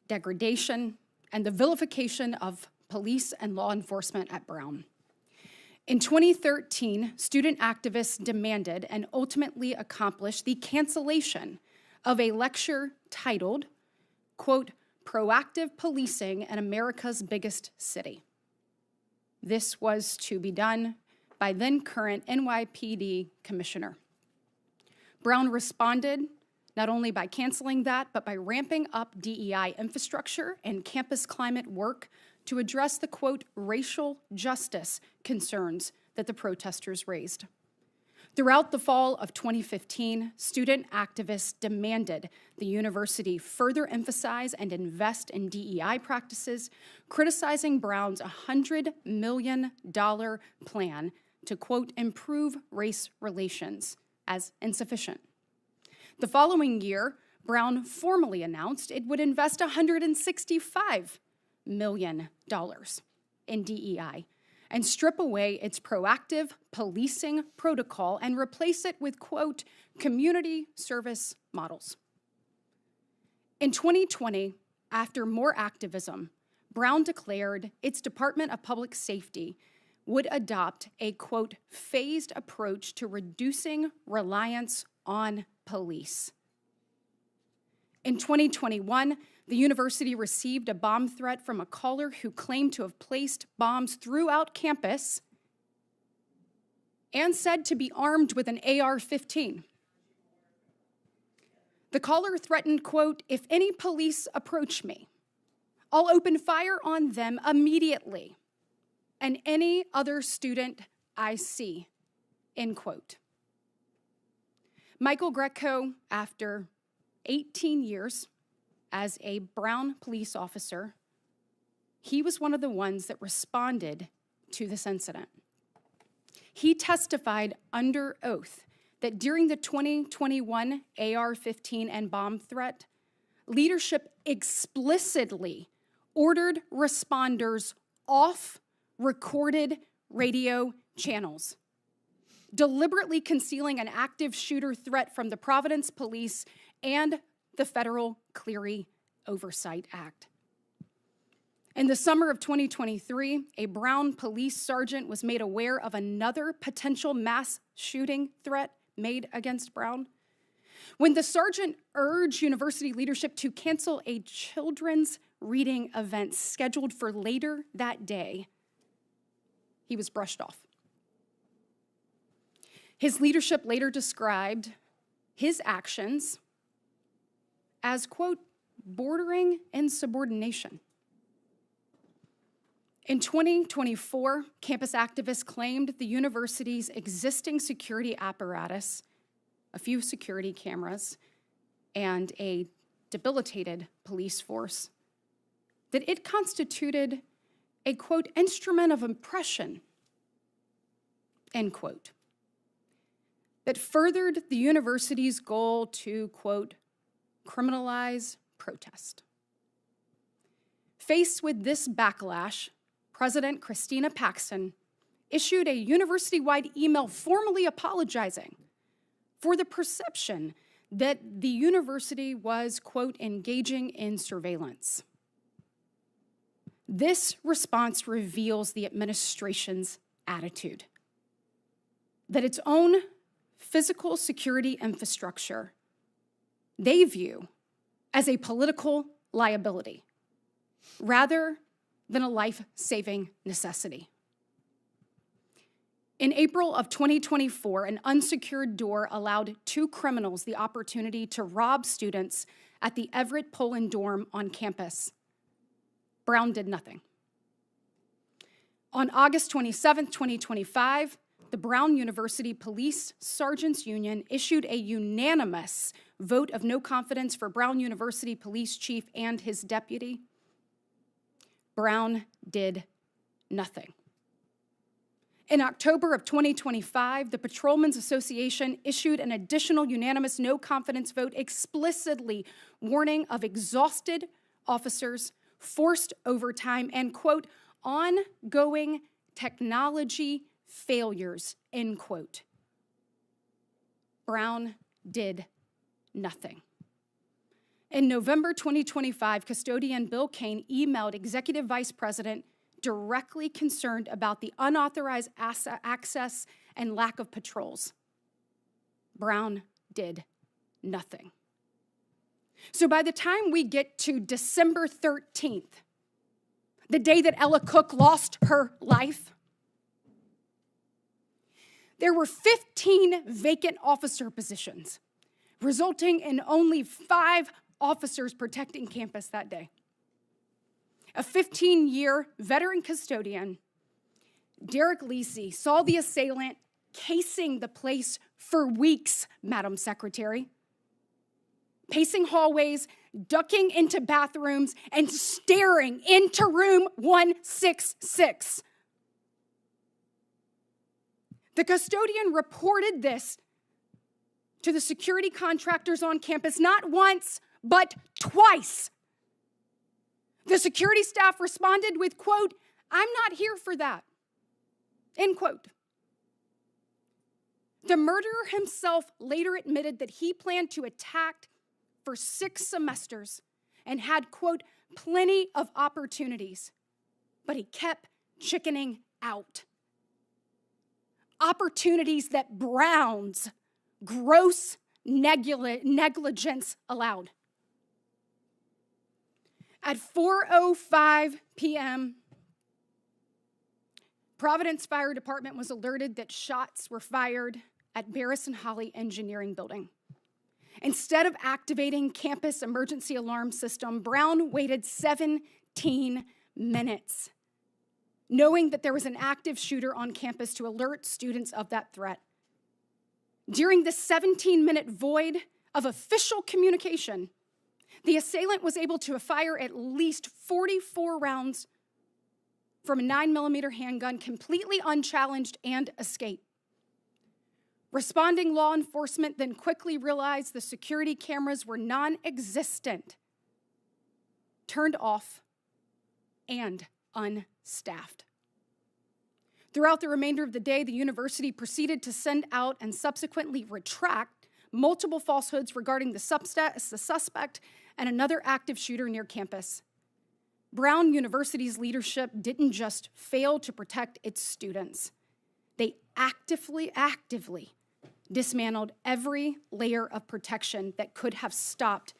degradation and the vilification of police and law enforcement at Brown. In 2013, student activists demanded and ultimately accomplished the cancellation of a lecture titled, quote, "Proactive Policing in America's Biggest City." This was to be done by then current NYPD Commissioner. Brown responded not only by canceling that, but by ramping up DEI infrastructure and campus climate work to address the, quote, racial justice concerns that the protesters raised. Throughout the fall of 2015, student activists demanded the university further emphasize and invest in DEI practices, criticizing Brown's $100 million plan to, quote, improve race relations as insufficient. The following year, Brown formally announced it would invest $165 million in DEI and strip away its proactive policing protocol and replace it with, quote, community service models. In 2020, after more activism, Brown declared its Department of Public Safety would adopt a, quote, phased approach to reducing reliance on police. In 2021, the university received a bomb threat from a caller who claimed to have placed bombs throughout campus and said to be armed with an AR-15. The caller threatened, quote, "If any police approach me, I'll open fire on them immediately and any other student I see," end quote. Michael Greco, after 18 years as a Brown police officer, he was one of the ones that responded to this incident. He testified under oath that during the 2021 AR-15 and bomb threat, leadership explicitly ordered responders off recorded radio channels, deliberately concealing an active shooter threat from the Providence Police and the Federal Clery Oversight Act. In the summer of 2023, a Brown police sergeant was made aware of another potential mass shooting threat made against Brown. When the sergeant urged university leadership to cancel a children's reading event scheduled for later that day, he was brushed off. His leadership later described his actions as, quote, bordering insubordination. In 2024, campus activists claimed the university's existing security apparatus, a few security cameras, and a debilitated police force, that it constituted a, quote, instrument of oppression, end quote, that furthered the university's goal to, quote, criminalize protest. Faced with this backlash, President Christina Paxson issued a university-wide email formally apologizing for the perception that the university was, quote, engaging in surveillance. This response reveals the administration's attitude that its own physical security infrastructure they view as a political liability rather than a life-saving necessity. In April of 2024, an unsecured door allowed 2 criminals the opportunity to rob students at the Everett Poland dorm on campus. Brown did nothing. On August 27, 2025, the Brown University Police Sergeants Union issued a unanimous vote of no confidence for Brown University Police Chief and his deputy. Brown did nothing. In October of 2025, the Patrolmen's Association issued an additional unanimous no confidence vote explicitly warning of exhausted officers, forced overtime, and, quote, ongoing technology failures, end quote. Brown did nothing. In November 2025, custodian Bill Kane emailed Executive Vice President directly concerned about the unauthorized access and lack of patrols. Brown did nothing. So by the time we get to December 13th, the day that Ella Cook lost her life, there were 15 vacant officer positions, resulting in only 5 officers protecting campus that day. A 15-year veteran custodian, Derek Lisi, saw the assailant casing the place for weeks, Madam Secretary, pacing hallways, ducking into bathrooms, and staring into room 166. The custodian reported this to the security contractors on campus not once, but twice. The security staff responded with, quote, "I'm not here for that," end quote. The murderer himself later admitted that he planned to attack for 6 semesters and had, quote, plenty of opportunities, but he kept chickening out. Opportunities that Brown's gross negligence allowed. At 4:05 p.m., Providence Fire Department was alerted that shots were fired at Barris and Holly Engineering Building. Instead of activating campus emergency alarm system, Brown waited 17 minutes, knowing that there was an active shooter on campus to alert students of that threat. During the 17-minute void of official communication, the assailant was able to fire at least 44 rounds from a 9mm handgun, completely unchallenged, and escape. Responding law enforcement then quickly realized the security cameras were non-existent, turned off, and unstaffed. Throughout the remainder of the day, the university proceeded to send out and subsequently retract multiple falsehoods regarding the suspect and another active shooter near campus. Brown University's leadership didn't just fail to protect its students. They actively dismantled every layer of protection that could have stopped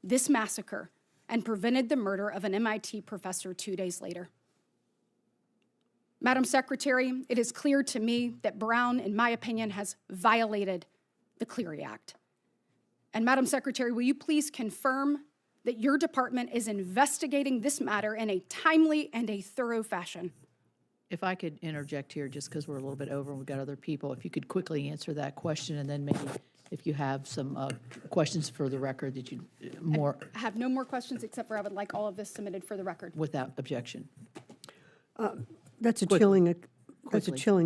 this massacre and prevented the murder of an MIT professor 2 days later. Madam Secretary, it is clear to me that Brown, in my opinion, has violated the Clery Act. And Madam Secretary, will you please confirm that your department is investigating this matter in a timely and a thorough fashion? If I could interject here, just because we're a little bit over and we've got other people, if you could quickly answer that question, and then maybe if you have some questions for the record that you more. I have no more questions, except for I would like all of this submitted for the record. Without objection. That's a chilling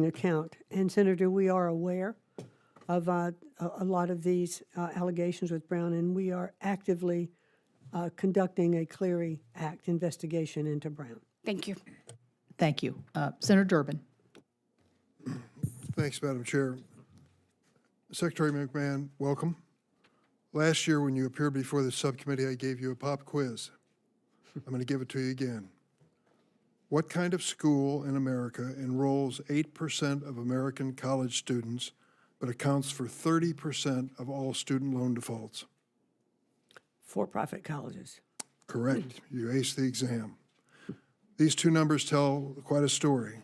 account. And Senator, we are aware of a lot of these allegations with Brown, and we are actively conducting a Clery Act investigation into Brown. Thank you. Thank you. Senator Durbin. Thanks, Madam Chair. Secretary McMahon, welcome. Last year when you appeared before the subcommittee, I gave you a pop quiz. I'm going to give it to you again. What kind of school in America enrolls 8% of American college students but accounts for 30% of all student loan defaults? For-profit colleges. Correct. You aced the exam. These two numbers tell quite a story.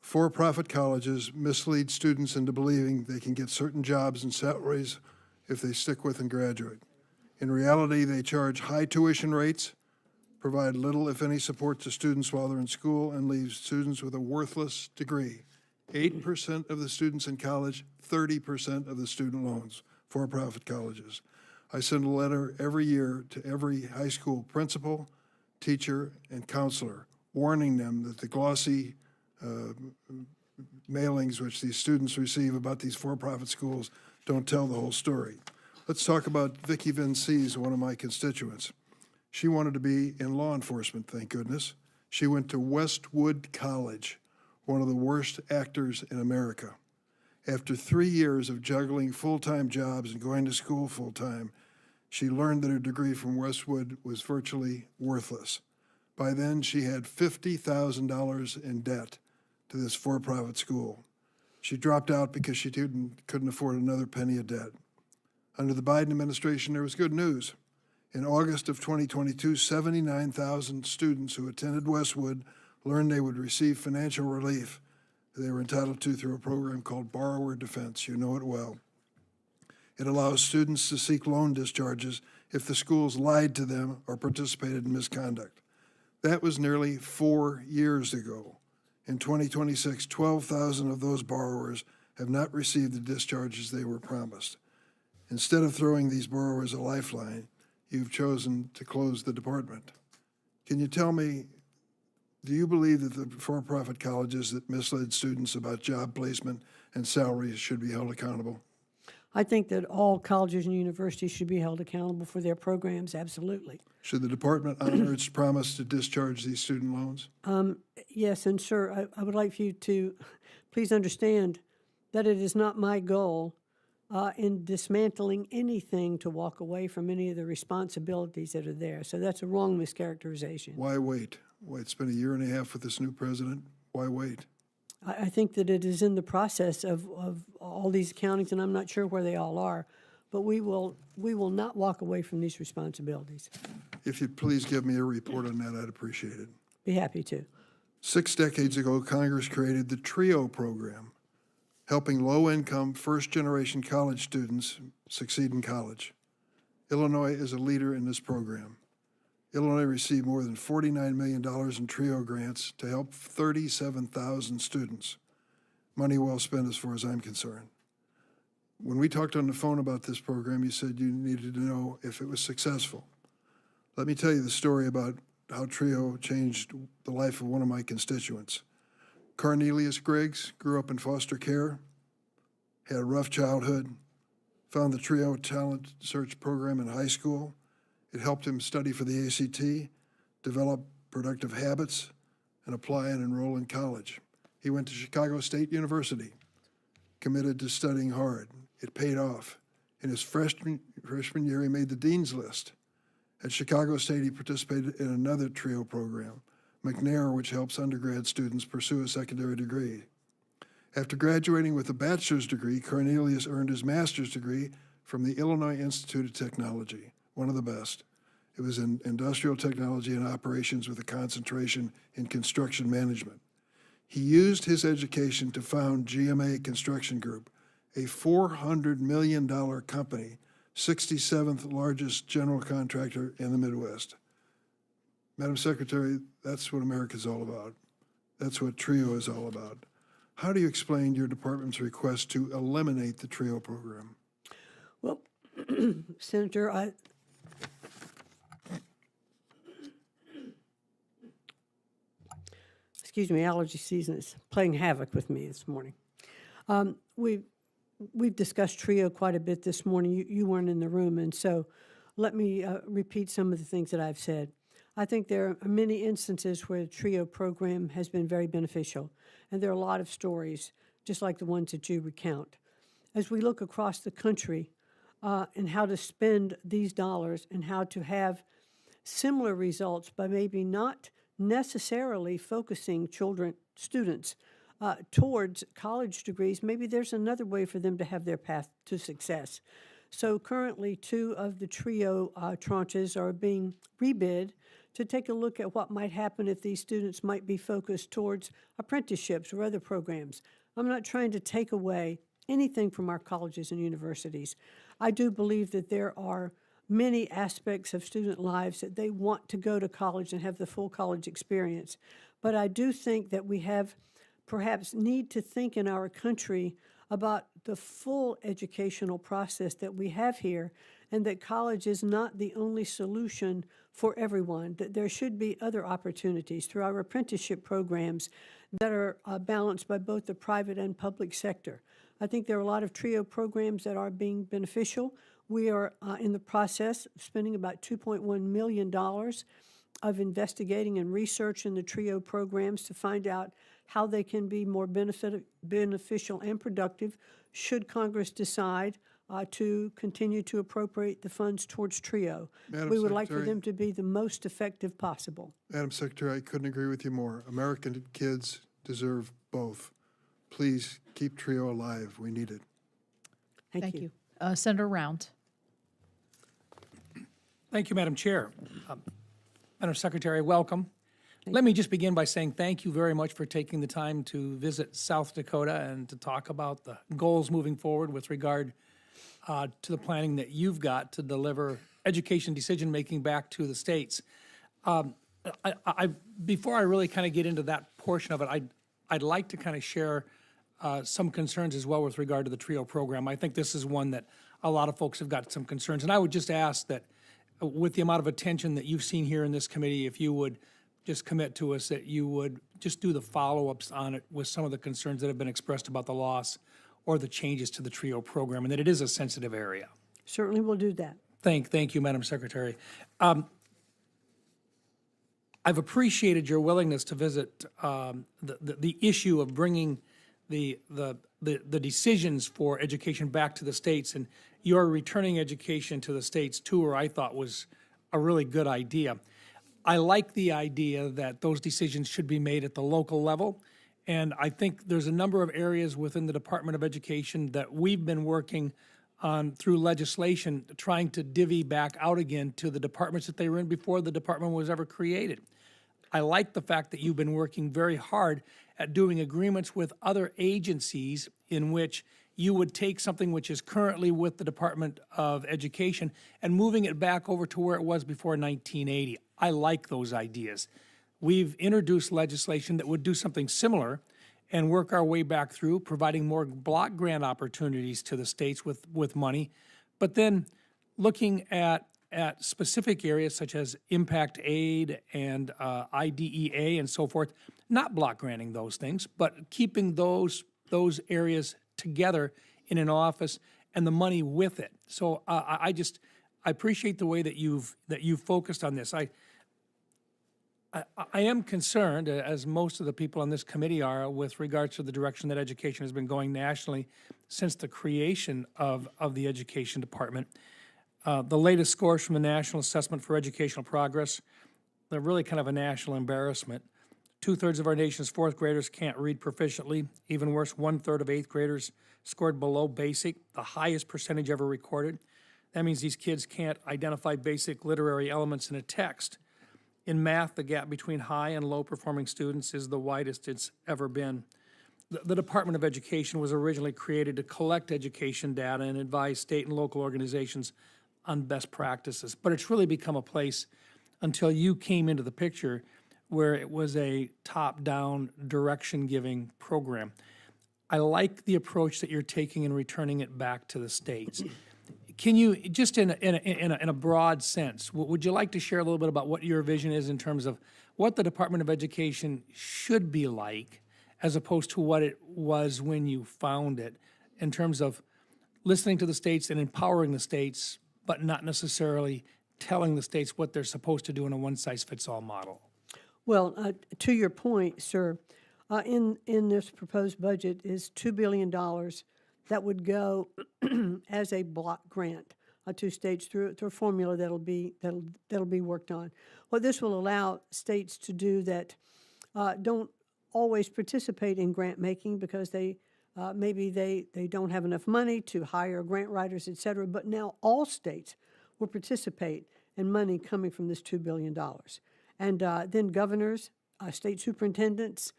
For-profit colleges mislead students into believing they can get certain jobs and salaries if they stick with and graduate. In reality, they charge high tuition rates, provide little, if any, support to students while they're in school, and leave students with a worthless degree. 8% of the students in college, 30% of the student loans, for-profit colleges. I send a letter every year to every high school principal, teacher, and counselor, warning them that the glossy mailings which these students receive about these for-profit schools don't tell the whole story. Let's talk about Vicki Vinces, one of my constituents. She wanted to be in law enforcement, thank goodness. She went to Westwood College, one of the worst actors in America. After 3 years of juggling full-time jobs and going to school full-time, she learned that her degree from Westwood was virtually worthless. By then, she had $50,000 in debt to this for-profit school. She dropped out because she couldn't afford another penny of debt. Under the Biden administration, there was good news. In August of 2022, 79,000 students who attended Westwood learned they would receive financial relief they were entitled to through a program called Borrower Defense. You know it well. It allows students to seek loan discharges if the schools lied to them or participated in misconduct. That was nearly 4 years ago. In 2026, 12,000 of those borrowers have not received the discharges they were promised. Instead of throwing these borrowers a lifeline, you've chosen to close the department. Can you tell me, do you believe that the for-profit colleges that misled students about job placement and salaries should be held accountable? I think that all colleges and universities should be held accountable for their programs, absolutely. Should the department honor its promise to discharge these student loans? Yes, and sir, I would like for you to please understand that it is not my goal in dismantling anything to walk away from any of the responsibilities that are there. So that's a wrong mischaracterization. Why wait? Why, it's been a year and a half with this new president. Why wait? I think that it is in the process of all these accountings, and I'm not sure where they all are, but we will not walk away from these responsibilities. If you'd please give me a report on that, I'd appreciate it. Be happy to. 6 decades ago, Congress created the TRIO program, helping low-income, first-generation college students succeed in college. Illinois is a leader in this program. Illinois received more than $49 million in TRIO grants to help 37,000 students. Money well spent as far as I'm concerned. When we talked on the phone about this program, you said you needed to know if it was successful. Let me tell you the story about how TRIO changed the life of one of my constituents. Cornelius Griggs grew up in foster care, had a rough childhood, found the TRIO talent search program in high school. It helped him study for the ACT, develop productive habits, and apply and enroll in college. He went to Chicago State University, committed to studying hard. It paid off. In his freshman year, he made the dean's list. At Chicago State, he participated in another TRIO program, McNair, which helps undergrad students pursue a secondary degree. After graduating with a bachelor's degree, Cornelius earned his master's degree from the Illinois Institute of Technology, one of the best. It was in industrial technology and operations with a concentration in construction management. He used his education to found GMA Construction Group, a $400 million company, 67th largest general contractor in the Midwest. Madam Secretary, that's what America's all about. That's what TRIO is all about. How do you explain your department's request to eliminate the TRIO program? Well, Senator, excuse me, allergy season is playing havoc with me this morning. We've discussed TRIO quite a bit this morning. You weren't in the room, and so let me repeat some of the things that I've said. I think there are many instances where the TRIO program has been very beneficial, and there are a lot of stories, just like the ones that you recount. As we look across the country and how to spend these dollars and how to have similar results by maybe not necessarily focusing students towards college degrees, maybe there's another way for them to have their path to success. So currently, 2 of the TRIO tranches are being rebid to take a look at what might happen if these students might be focused towards apprenticeships or other programs. I'm not trying to take away anything from our colleges and universities. I do believe that there are many aspects of student lives that they want to go to college and have the full college experience. But I do think that we have perhaps need to think in our country about the full educational process that we have here, and that college is not the only solution for everyone, that there should be other opportunities through our apprenticeship programs that are balanced by both the private and public sector. I think there are a lot of TRIO programs that are being beneficial. We are in the process of spending about $2.1 million of investigating and research in the TRIO programs to find out how they can be more beneficial and productive should Congress decide to continue to appropriate the funds towards TRIO. Madam We would like for Secretary. them to be the most effective possible. Madam Secretary, I couldn't agree with you more. American kids deserve both. Please keep TRIO alive. We need it. Thank you. Senator Round. Thank you, Madam Chair. Madam Secretary, welcome. Let me just begin by saying thank you very much for taking the time to visit South Dakota and to talk about the goals moving forward with regard to the planning that you've got to deliver education decision-making back to the states. Before I really kind of get into that portion of it, I'd like to kind of share some concerns as well with regard to the TRIO program. I think this is one that a lot of folks have got some concerns, and I would just ask that with the amount of attention that you've seen here in this committee, if you would just commit to us that you would just do the follow-ups on it with some of the concerns that have been expressed about the loss or the changes to the TRIO program, and that it is a sensitive area. Certainly will do that. Thank you, Madam Secretary. I've appreciated your willingness to visit the issue of bringing the decisions for education back to the states, and your returning education to the states tour I thought was a really good idea. I like the idea that those decisions should be made at the local level, and I think there's a number of areas within the Department of Education that we've been working on through legislation, trying to divvy back out again to the departments that they were in before the department was ever created. I like the fact that you've been working very hard at doing agreements with other agencies in which you would take something which is currently with the Department of Education and moving it back over to where it was before 1980. I like those ideas. We've introduced legislation that would do something similar and work our way back through, providing more block grant opportunities to the states with money, but then looking at specific areas such as impact aid and IDEA and so forth, not block granting those things, but keeping those areas together in an office and the money with it. So I appreciate the way that you've focused on this. I am concerned, as most of the people on this committee are, with regards to the direction that education has been going nationally since the creation of the Education Department. The latest scores from the National Assessment for Educational Progress, they're really kind of a national embarrassment. 2/3 of our nation's fourth graders can't read proficiently. Even worse, 1/3 of eighth graders scored below basic, the highest percentage ever recorded. That means these kids can't identify basic literary elements in a text. In math, the gap between high and low performing students is the widest it's ever been. The Department of Education was originally created to collect education data and advise state and local organizations on best practices, but it's really become a place until you came into the picture where it was a top-down direction-giving program. I like the approach that you're taking in returning it back to the states. Can you, just in a broad sense, would you like to share a little bit about what your vision is in terms of what the Department of Education should be like as opposed to what it was when you found it, in terms of listening to the states and empowering the states, but not necessarily telling the states what they're supposed to do in a one-size-fits-all model? Well, to your point, sir, in this proposed budget is $2 billion that would go as a block grant to states through a formula that'll be worked on. What this will allow states to do that don't always participate in grant making because maybe they don't have enough money to hire grant writers, et cetera, but now all states will participate in money coming from this $2 billion. And then governors, state superintendents,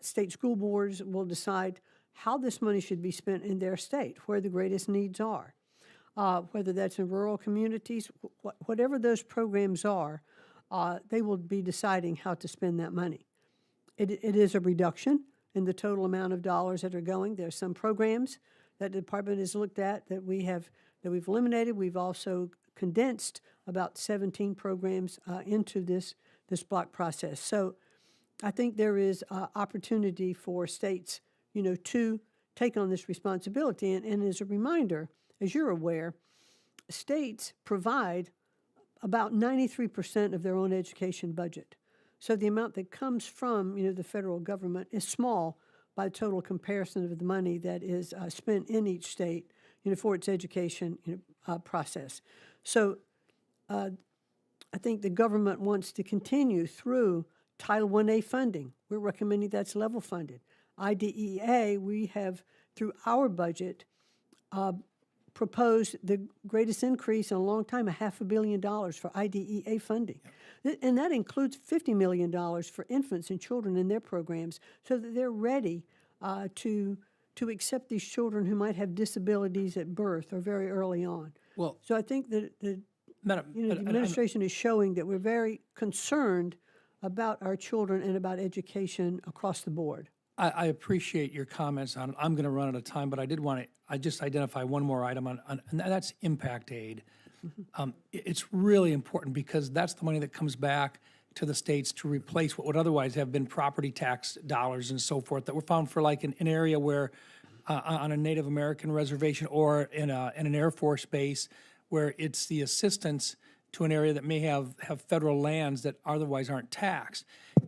state school boards will decide how this money should be spent in their state, where the greatest needs are. whether that's in rural communities, whatever those programs are, they will be deciding how to spend that money. It is a reduction in the total amount of dollars that are going. There are some programs that the department has looked at that we've eliminated. We've also condensed about 17 programs into this block process. So I think there is opportunity for states, to take on this responsibility. And as a reminder, as you're aware, states provide about 93% of their own education budget. So the amount that comes from, the federal government is small by total comparison of the money that is spent in each state, for its education process. So I think the government wants to continue through Title I-A funding. We're recommending that's level funded. IDEA, we have, through our budget, proposed the greatest increase in a long time, $500 million for IDEA funding. And that includes $50 million for infants and children in their programs so that they're ready to accept these children who might have disabilities at birth or very early on. Well, so I think that the Madam, administration is showing that we're very concerned about our children and about education across the board. I appreciate your comments on it. I'm going to run out of time, but I did want to just identify one more item and that's impact aid. It's really important because that's the money that comes back to the states to replace what would otherwise have been property tax dollars and so forth that were found for like an area where on a Native American reservation or in an Air Force base where it's the assistance to an area that may have federal lands that otherwise aren't taxed.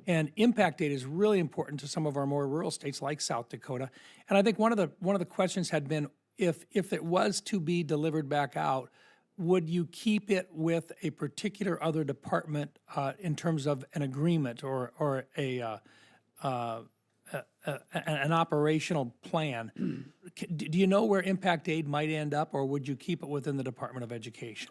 And impact aid is really important to some of our more rural states like South Dakota. And I think one of the questions had been if it was to be delivered back out, would you keep it with a particular other department in terms of an agreement or an operational plan? Do you know where impact aid might end up, or would you keep it within the Department of Education?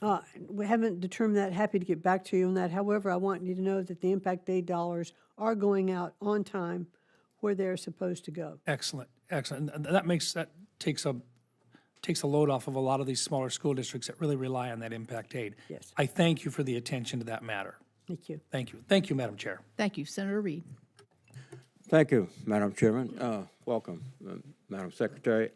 We haven't determined that. Happy to get back to you on that. However, I want you to know that the impact aid dollars are going out on time where they're supposed to go. Excellent, excellent. And that takes a load off of a lot of these smaller school districts that really rely on that impact aid. Yes. I thank you for the attention to that matter. Thank you. Thank you. Thank you, Madam Chair. Thank you. Senator Reed. Thank you, Madam Chairman. Welcome, Madam Secretary.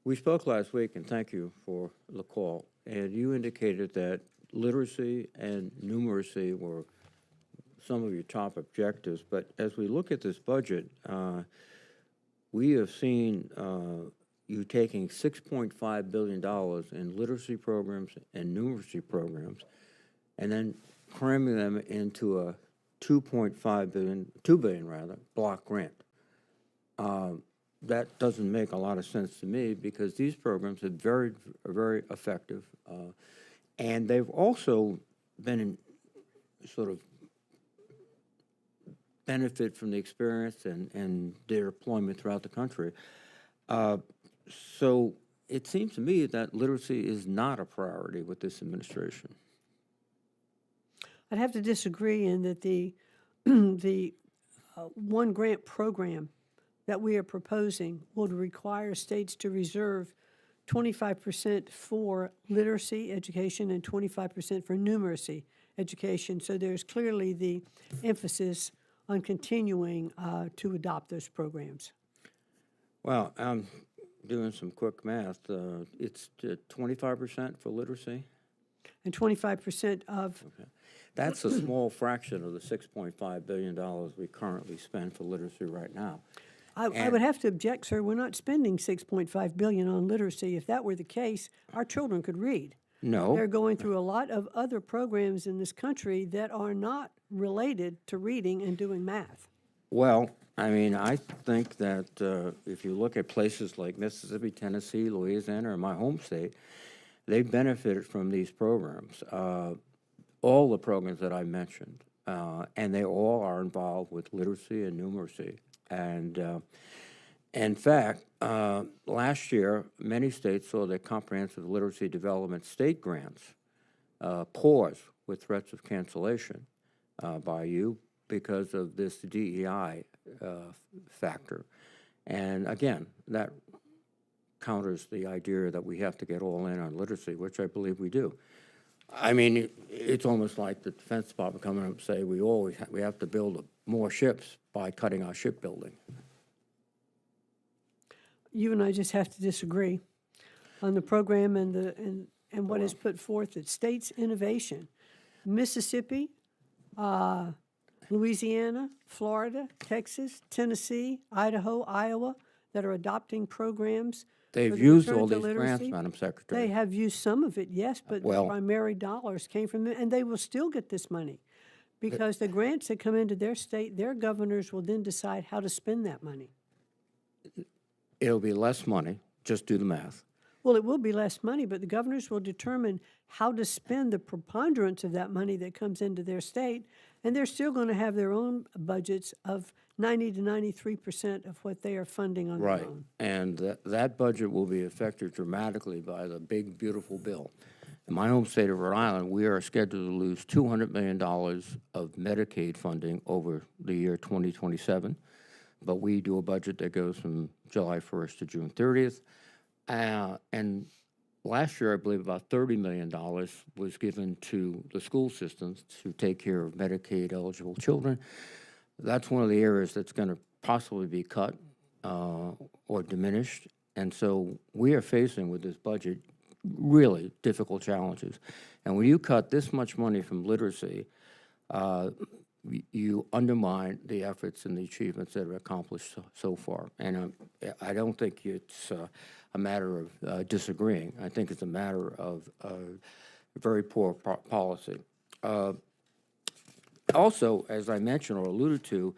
We spoke last week, and thank you for the call. And you indicated that literacy and numeracy were some of your top objectives. But as we look at this budget, we have seen you taking $6.5 billion in literacy programs and numeracy programs, and then cramming them into a $2 billion block grant. That doesn't make a lot of sense to me because these programs are very, very effective, and they've also been in sort of benefit from the experience and their deployment throughout the country. So it seems to me that literacy is not a priority with this administration. I'd have to disagree in that the one grant program that we are proposing would require states to reserve 25% for literacy education and 25% for numeracy education. So there's clearly the emphasis on continuing to adopt those programs. Well, I'm doing some quick math. It's 25% for literacy? And 25% of... Okay. That's a small fraction of the $6.5 billion we currently spend for literacy right now. I would have to object, sir. We're not spending $6.5 billion on literacy. If that were the case, our children could read. No. They're going through a lot of other programs in this country that are not related to reading and doing math. Well, I mean, I think that if you look at places like Mississippi, Tennessee, Louisiana, or my home state, they've benefited from these programs. All the programs that I mentioned, and they all are involved with literacy and numeracy. And in fact, last year, many states saw their comprehensive literacy development state grants pause with threats of cancellation by you because of this DEI factor. And again, that counters the idea that we have to get all in on literacy, which I believe we do. I mean, it's almost like the Defense Department coming up and say we have to build more ships by cutting our shipbuilding. You and I just have to disagree on the program and what is put forth. It states innovation. Mississippi, Louisiana, Florida, Texas, Tennessee, Idaho, Iowa, that are adopting programs. They've used all these grants, Madam Secretary. They have used some of it, yes, but the primary dollars came from them, and they will still get this money. Because the grants that come into their state, their governors will then decide how to spend that money. It'll be less money, just do the math. Well, it will be less money, but the governors will determine how to spend the preponderance of that money that comes into their state, and they're still going to have their own budgets of 90 to 93% of what they are funding on their own. And that budget will be affected dramatically by the big, beautiful bill. In my home state of Rhode Island, we are scheduled to lose $200 million of Medicaid funding over the year 2027, but we do a budget that goes from July 1st to June 30th. And last year, I believe about $30 million was given to the school systems to take care of Medicaid-eligible children. That's one of the areas that's going to possibly be cut or diminished. And so we are facing with this budget really difficult challenges. And when you cut this much money from literacy, you undermine the efforts and the achievements that are accomplished so far. And I don't think it's a matter of disagreeing. I think it's a matter of very poor policy. Also, as I mentioned or alluded to,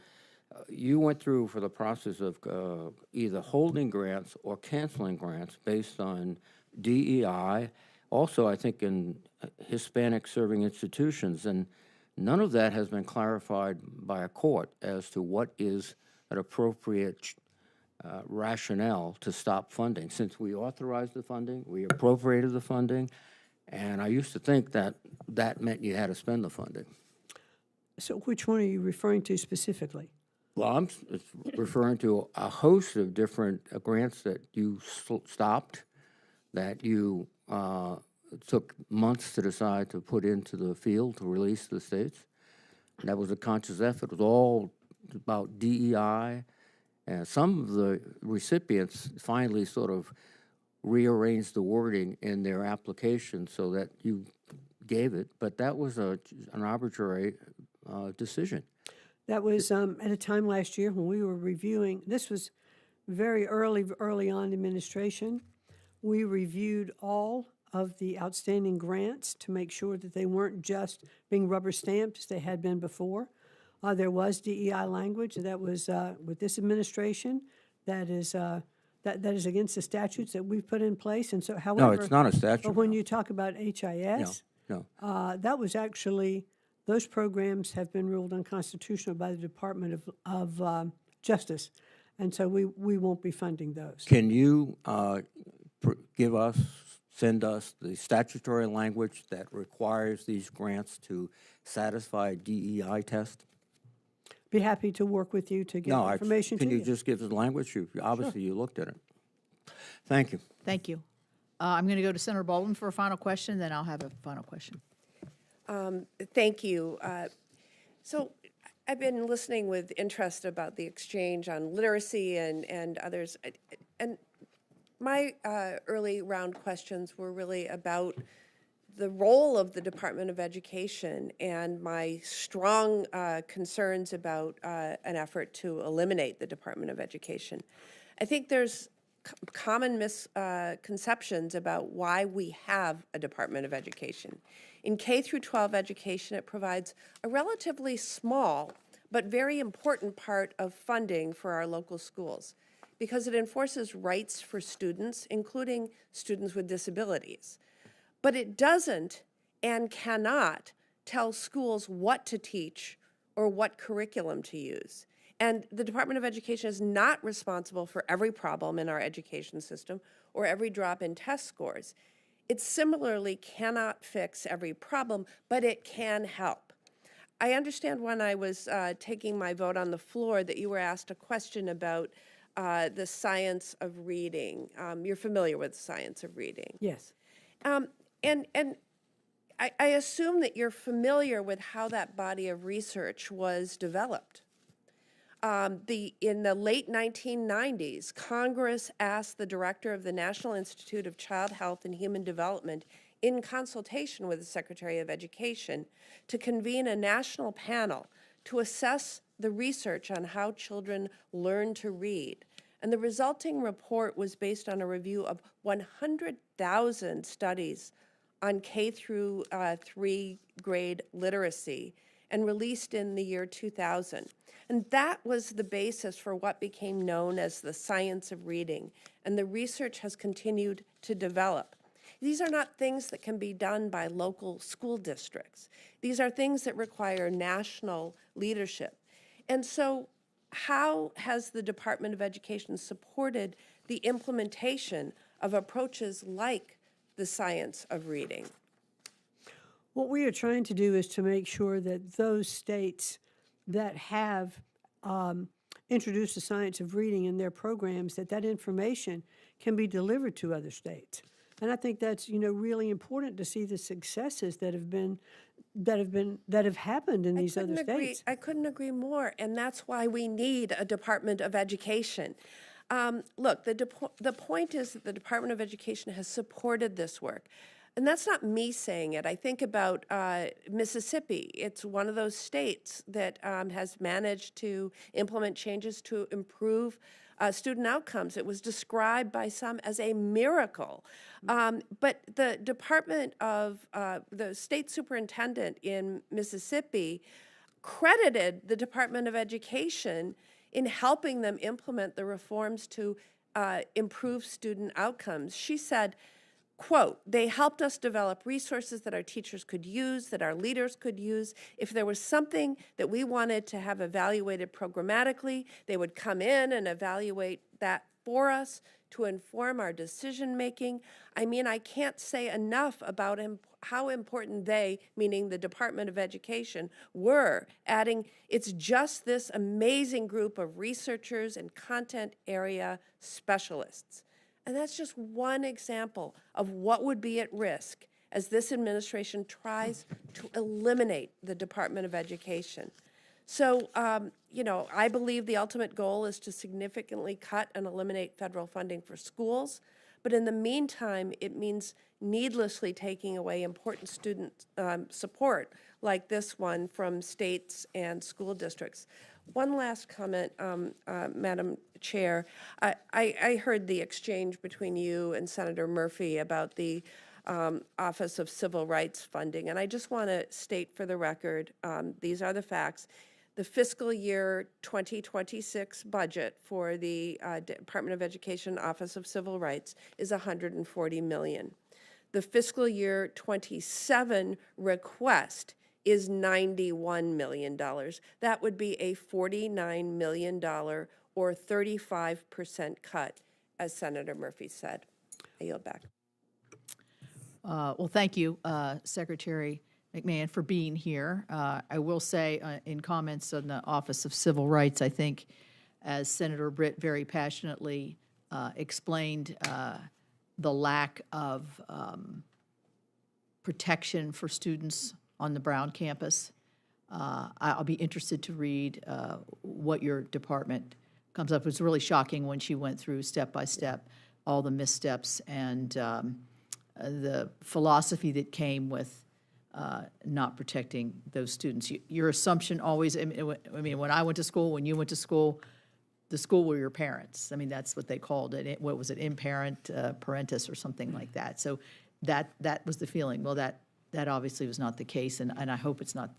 you went through for the process of either holding grants or canceling grants based on DEI, also I think in Hispanic serving institutions, and none of that has been clarified by a court as to what is an appropriate rationale to stop funding. Since we authorized the funding, we appropriated the funding, and I used to think that that meant you had to spend the funding. So which one are you referring to specifically? Well, I'm referring to a host of different grants that you stopped, that you took months to decide to put into the field to release to the states. And that was a conscious effort. It was all about DEI. And some of the recipients finally sort of rearranged the wording in their application so that you gave it. But that was an arbitrary decision. That was at a time last year when we were reviewing, this was very early on administration. We reviewed all of the outstanding grants to make sure that they weren't just being rubber stamped as they had been before. There was DEI language that was with this administration that is against the statutes that we've put in place. And so, however, no, it's not a statute. But when you talk about HIS, no. That was actually, those programs have been ruled unconstitutional by the Department of Justice, and so we won't be funding those. Can you send us the statutory language that requires these grants to satisfy a DEI test? Be happy to work with you to get information to you. Can you just give us the language? Obviously, you looked at it. Thank you. Thank you. I'm going to go to Senator Baldwin for a final question, then I'll have a final question. Thank you. So I've been listening with interest about the exchange on literacy and others. And my early round questions were really about the role of the Department of Education and my strong concerns about an effort to eliminate the Department of Education. I think there's common misconceptions about why we have a Department of Education. In K through 12 education, it provides a relatively small but very important part of funding for our local schools because it enforces rights for students, including students with disabilities. But it doesn't and cannot tell schools what to teach or what curriculum to use. And the Department of Education is not responsible for every problem in our education system or every drop in test scores. It similarly cannot fix every problem, but it can help. I understand when I was taking my vote on the floor that you were asked a question about the science of reading. You're familiar with the science of reading. Yes. And I assume that you're familiar with how that body of research was developed. In the late 1990s, Congress asked the director of the National Institute of Child Health and Human Development, in consultation with the Secretary of Education, to convene a national panel to assess the research on how children learn to read. And the resulting report was based on a review of 100,000 studies on K through 3 grade literacy and released in the year 2000. And that was the basis for what became known as the science of reading, and the research has continued to develop. These are not things that can be done by local school districts. These are things that require national leadership. And so how has the Department of Education supported the implementation of approaches like the science of reading? What we are trying to do is to make sure that those states that have introduced the science of reading in their programs, that information can be delivered to other states. And I think that's, really important to see the successes that have happened in these other states. I couldn't agree more, and that's why we need a Department of Education. Look, the point is that the Department of Education has supported this work. And that's not me saying it. I think about Mississippi. It's one of those states that has managed to implement changes to improve student outcomes. It was described by some as a miracle. But the the state superintendent in Mississippi credited the Department of Education in helping them implement the reforms to improve student outcomes. She said, quote, "They helped us develop resources that our teachers could use, that our leaders could use. If there was something that we wanted to have evaluated programmatically, they would come in and evaluate that for us to inform our decision making." I mean, I can't say enough about how important they, meaning the Department of Education, were, adding it's just this amazing group of researchers and content area specialists. And that's just one example of what would be at risk as this administration tries to eliminate the Department of Education. So, I believe the ultimate goal is to significantly cut and eliminate federal funding for schools. But in the meantime, it means needlessly taking away important student support like this one from states and school districts. One last comment, Madam Chair. I heard the exchange between you and Senator Murphy about the Office of Civil Rights funding, and I just want to state for the record, these are the facts. The fiscal year 2026 budget for the Department of Education Office of Civil Rights is $140 million. The fiscal year 27 request is $91 million. That would be a $49 million or 35% cut, as Senator Murphy said. I yield back. Well, thank you, Secretary McMahon, for being here. I will say in comments on the Office of Civil Rights, I think, as Senator Britt very passionately explained, the lack of protection for students on the Brown campus. I'll be interested to read what your department comes up with. It's really shocking when she went through step by step all the missteps and the philosophy that came with not protecting those students. Your assumption always, I mean, when I went to school, when you went to school, the school were your parents. I mean, that's what they called it. What was it, imparent parentis or something like that. So that was the feeling. Well, that obviously was not the case, and I hope it's not.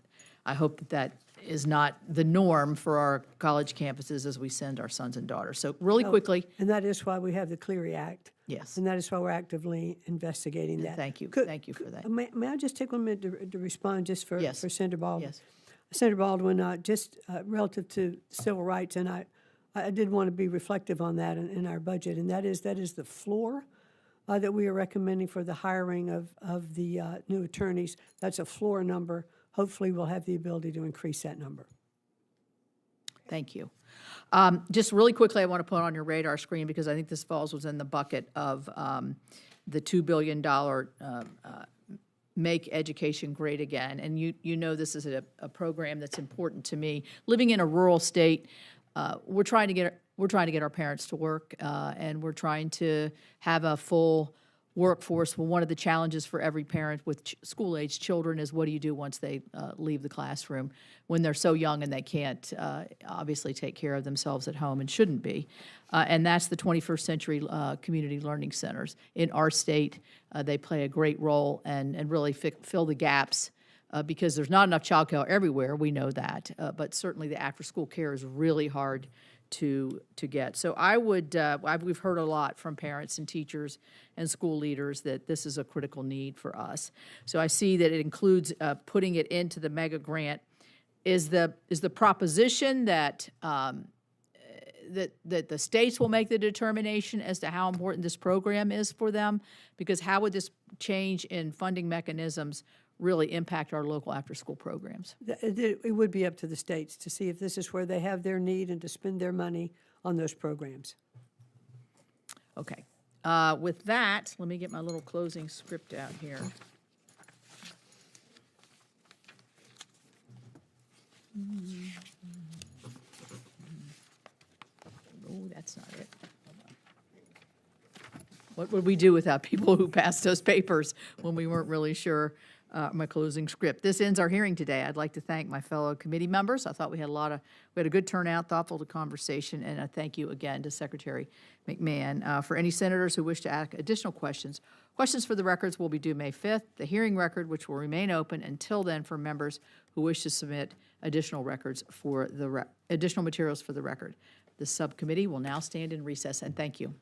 I hope that is not the norm for our college campuses as we send our sons and daughters. So really quickly. And that is why we have the Clery Act. Yes. And that is why we're actively investigating that. Thank you. Thank you for that. May I just take 1 minute to respond just for Senator Baldwin? Yes. Senator Baldwin, just relative to civil rights, and I did want to be reflective on that in our budget, and that is the floor that we are recommending for the hiring of the new attorneys. That's a floor number. Hopefully, we'll have the ability to increase that number. Thank you. Just really quickly, I want to put on your radar screen, because I think this falls within the bucket of the $2 billion Make Education Great Again. And you know this is a program that's important to me. Living in a rural state, we're trying to get our parents to work, and we're trying to have a full workforce. Well, one of the challenges for every parent with school-age children is, what do you do once they leave the classroom, when they're so young and they can't obviously take care of themselves at home and shouldn't be. And that's the 21st Century Community Learning Centers. In our state, they play a great role and really fill the gaps, because there's not enough child care everywhere, we know that, but certainly the after-school care is really hard to get. So I would, we've heard a lot from parents and teachers and school leaders that this is a critical need for us. So I see that it includes putting it into the mega grant. Is the proposition that that the states will make the determination as to how important this program is for them? Because how would this change in funding mechanisms really impact our local after-school programs? It would be up to the states to see if this is where they have their need and to spend their money on those programs. Okay. With that, let me get my little closing script out here. Oh, that's not it. Hold on. What would we do without people who passed us papers when we weren't really sure? My closing script. This ends our hearing today. I'd like to thank my fellow committee members. I thought we had a good turnout, thoughtful conversation, and a thank you again to Secretary McMahon. For any senators who wish to ask additional questions for the records will be due May 5th. The hearing record, which will remain open until then for members who wish to submit additional records for additional materials for the record. The subcommittee will now stand in recess, and thank you.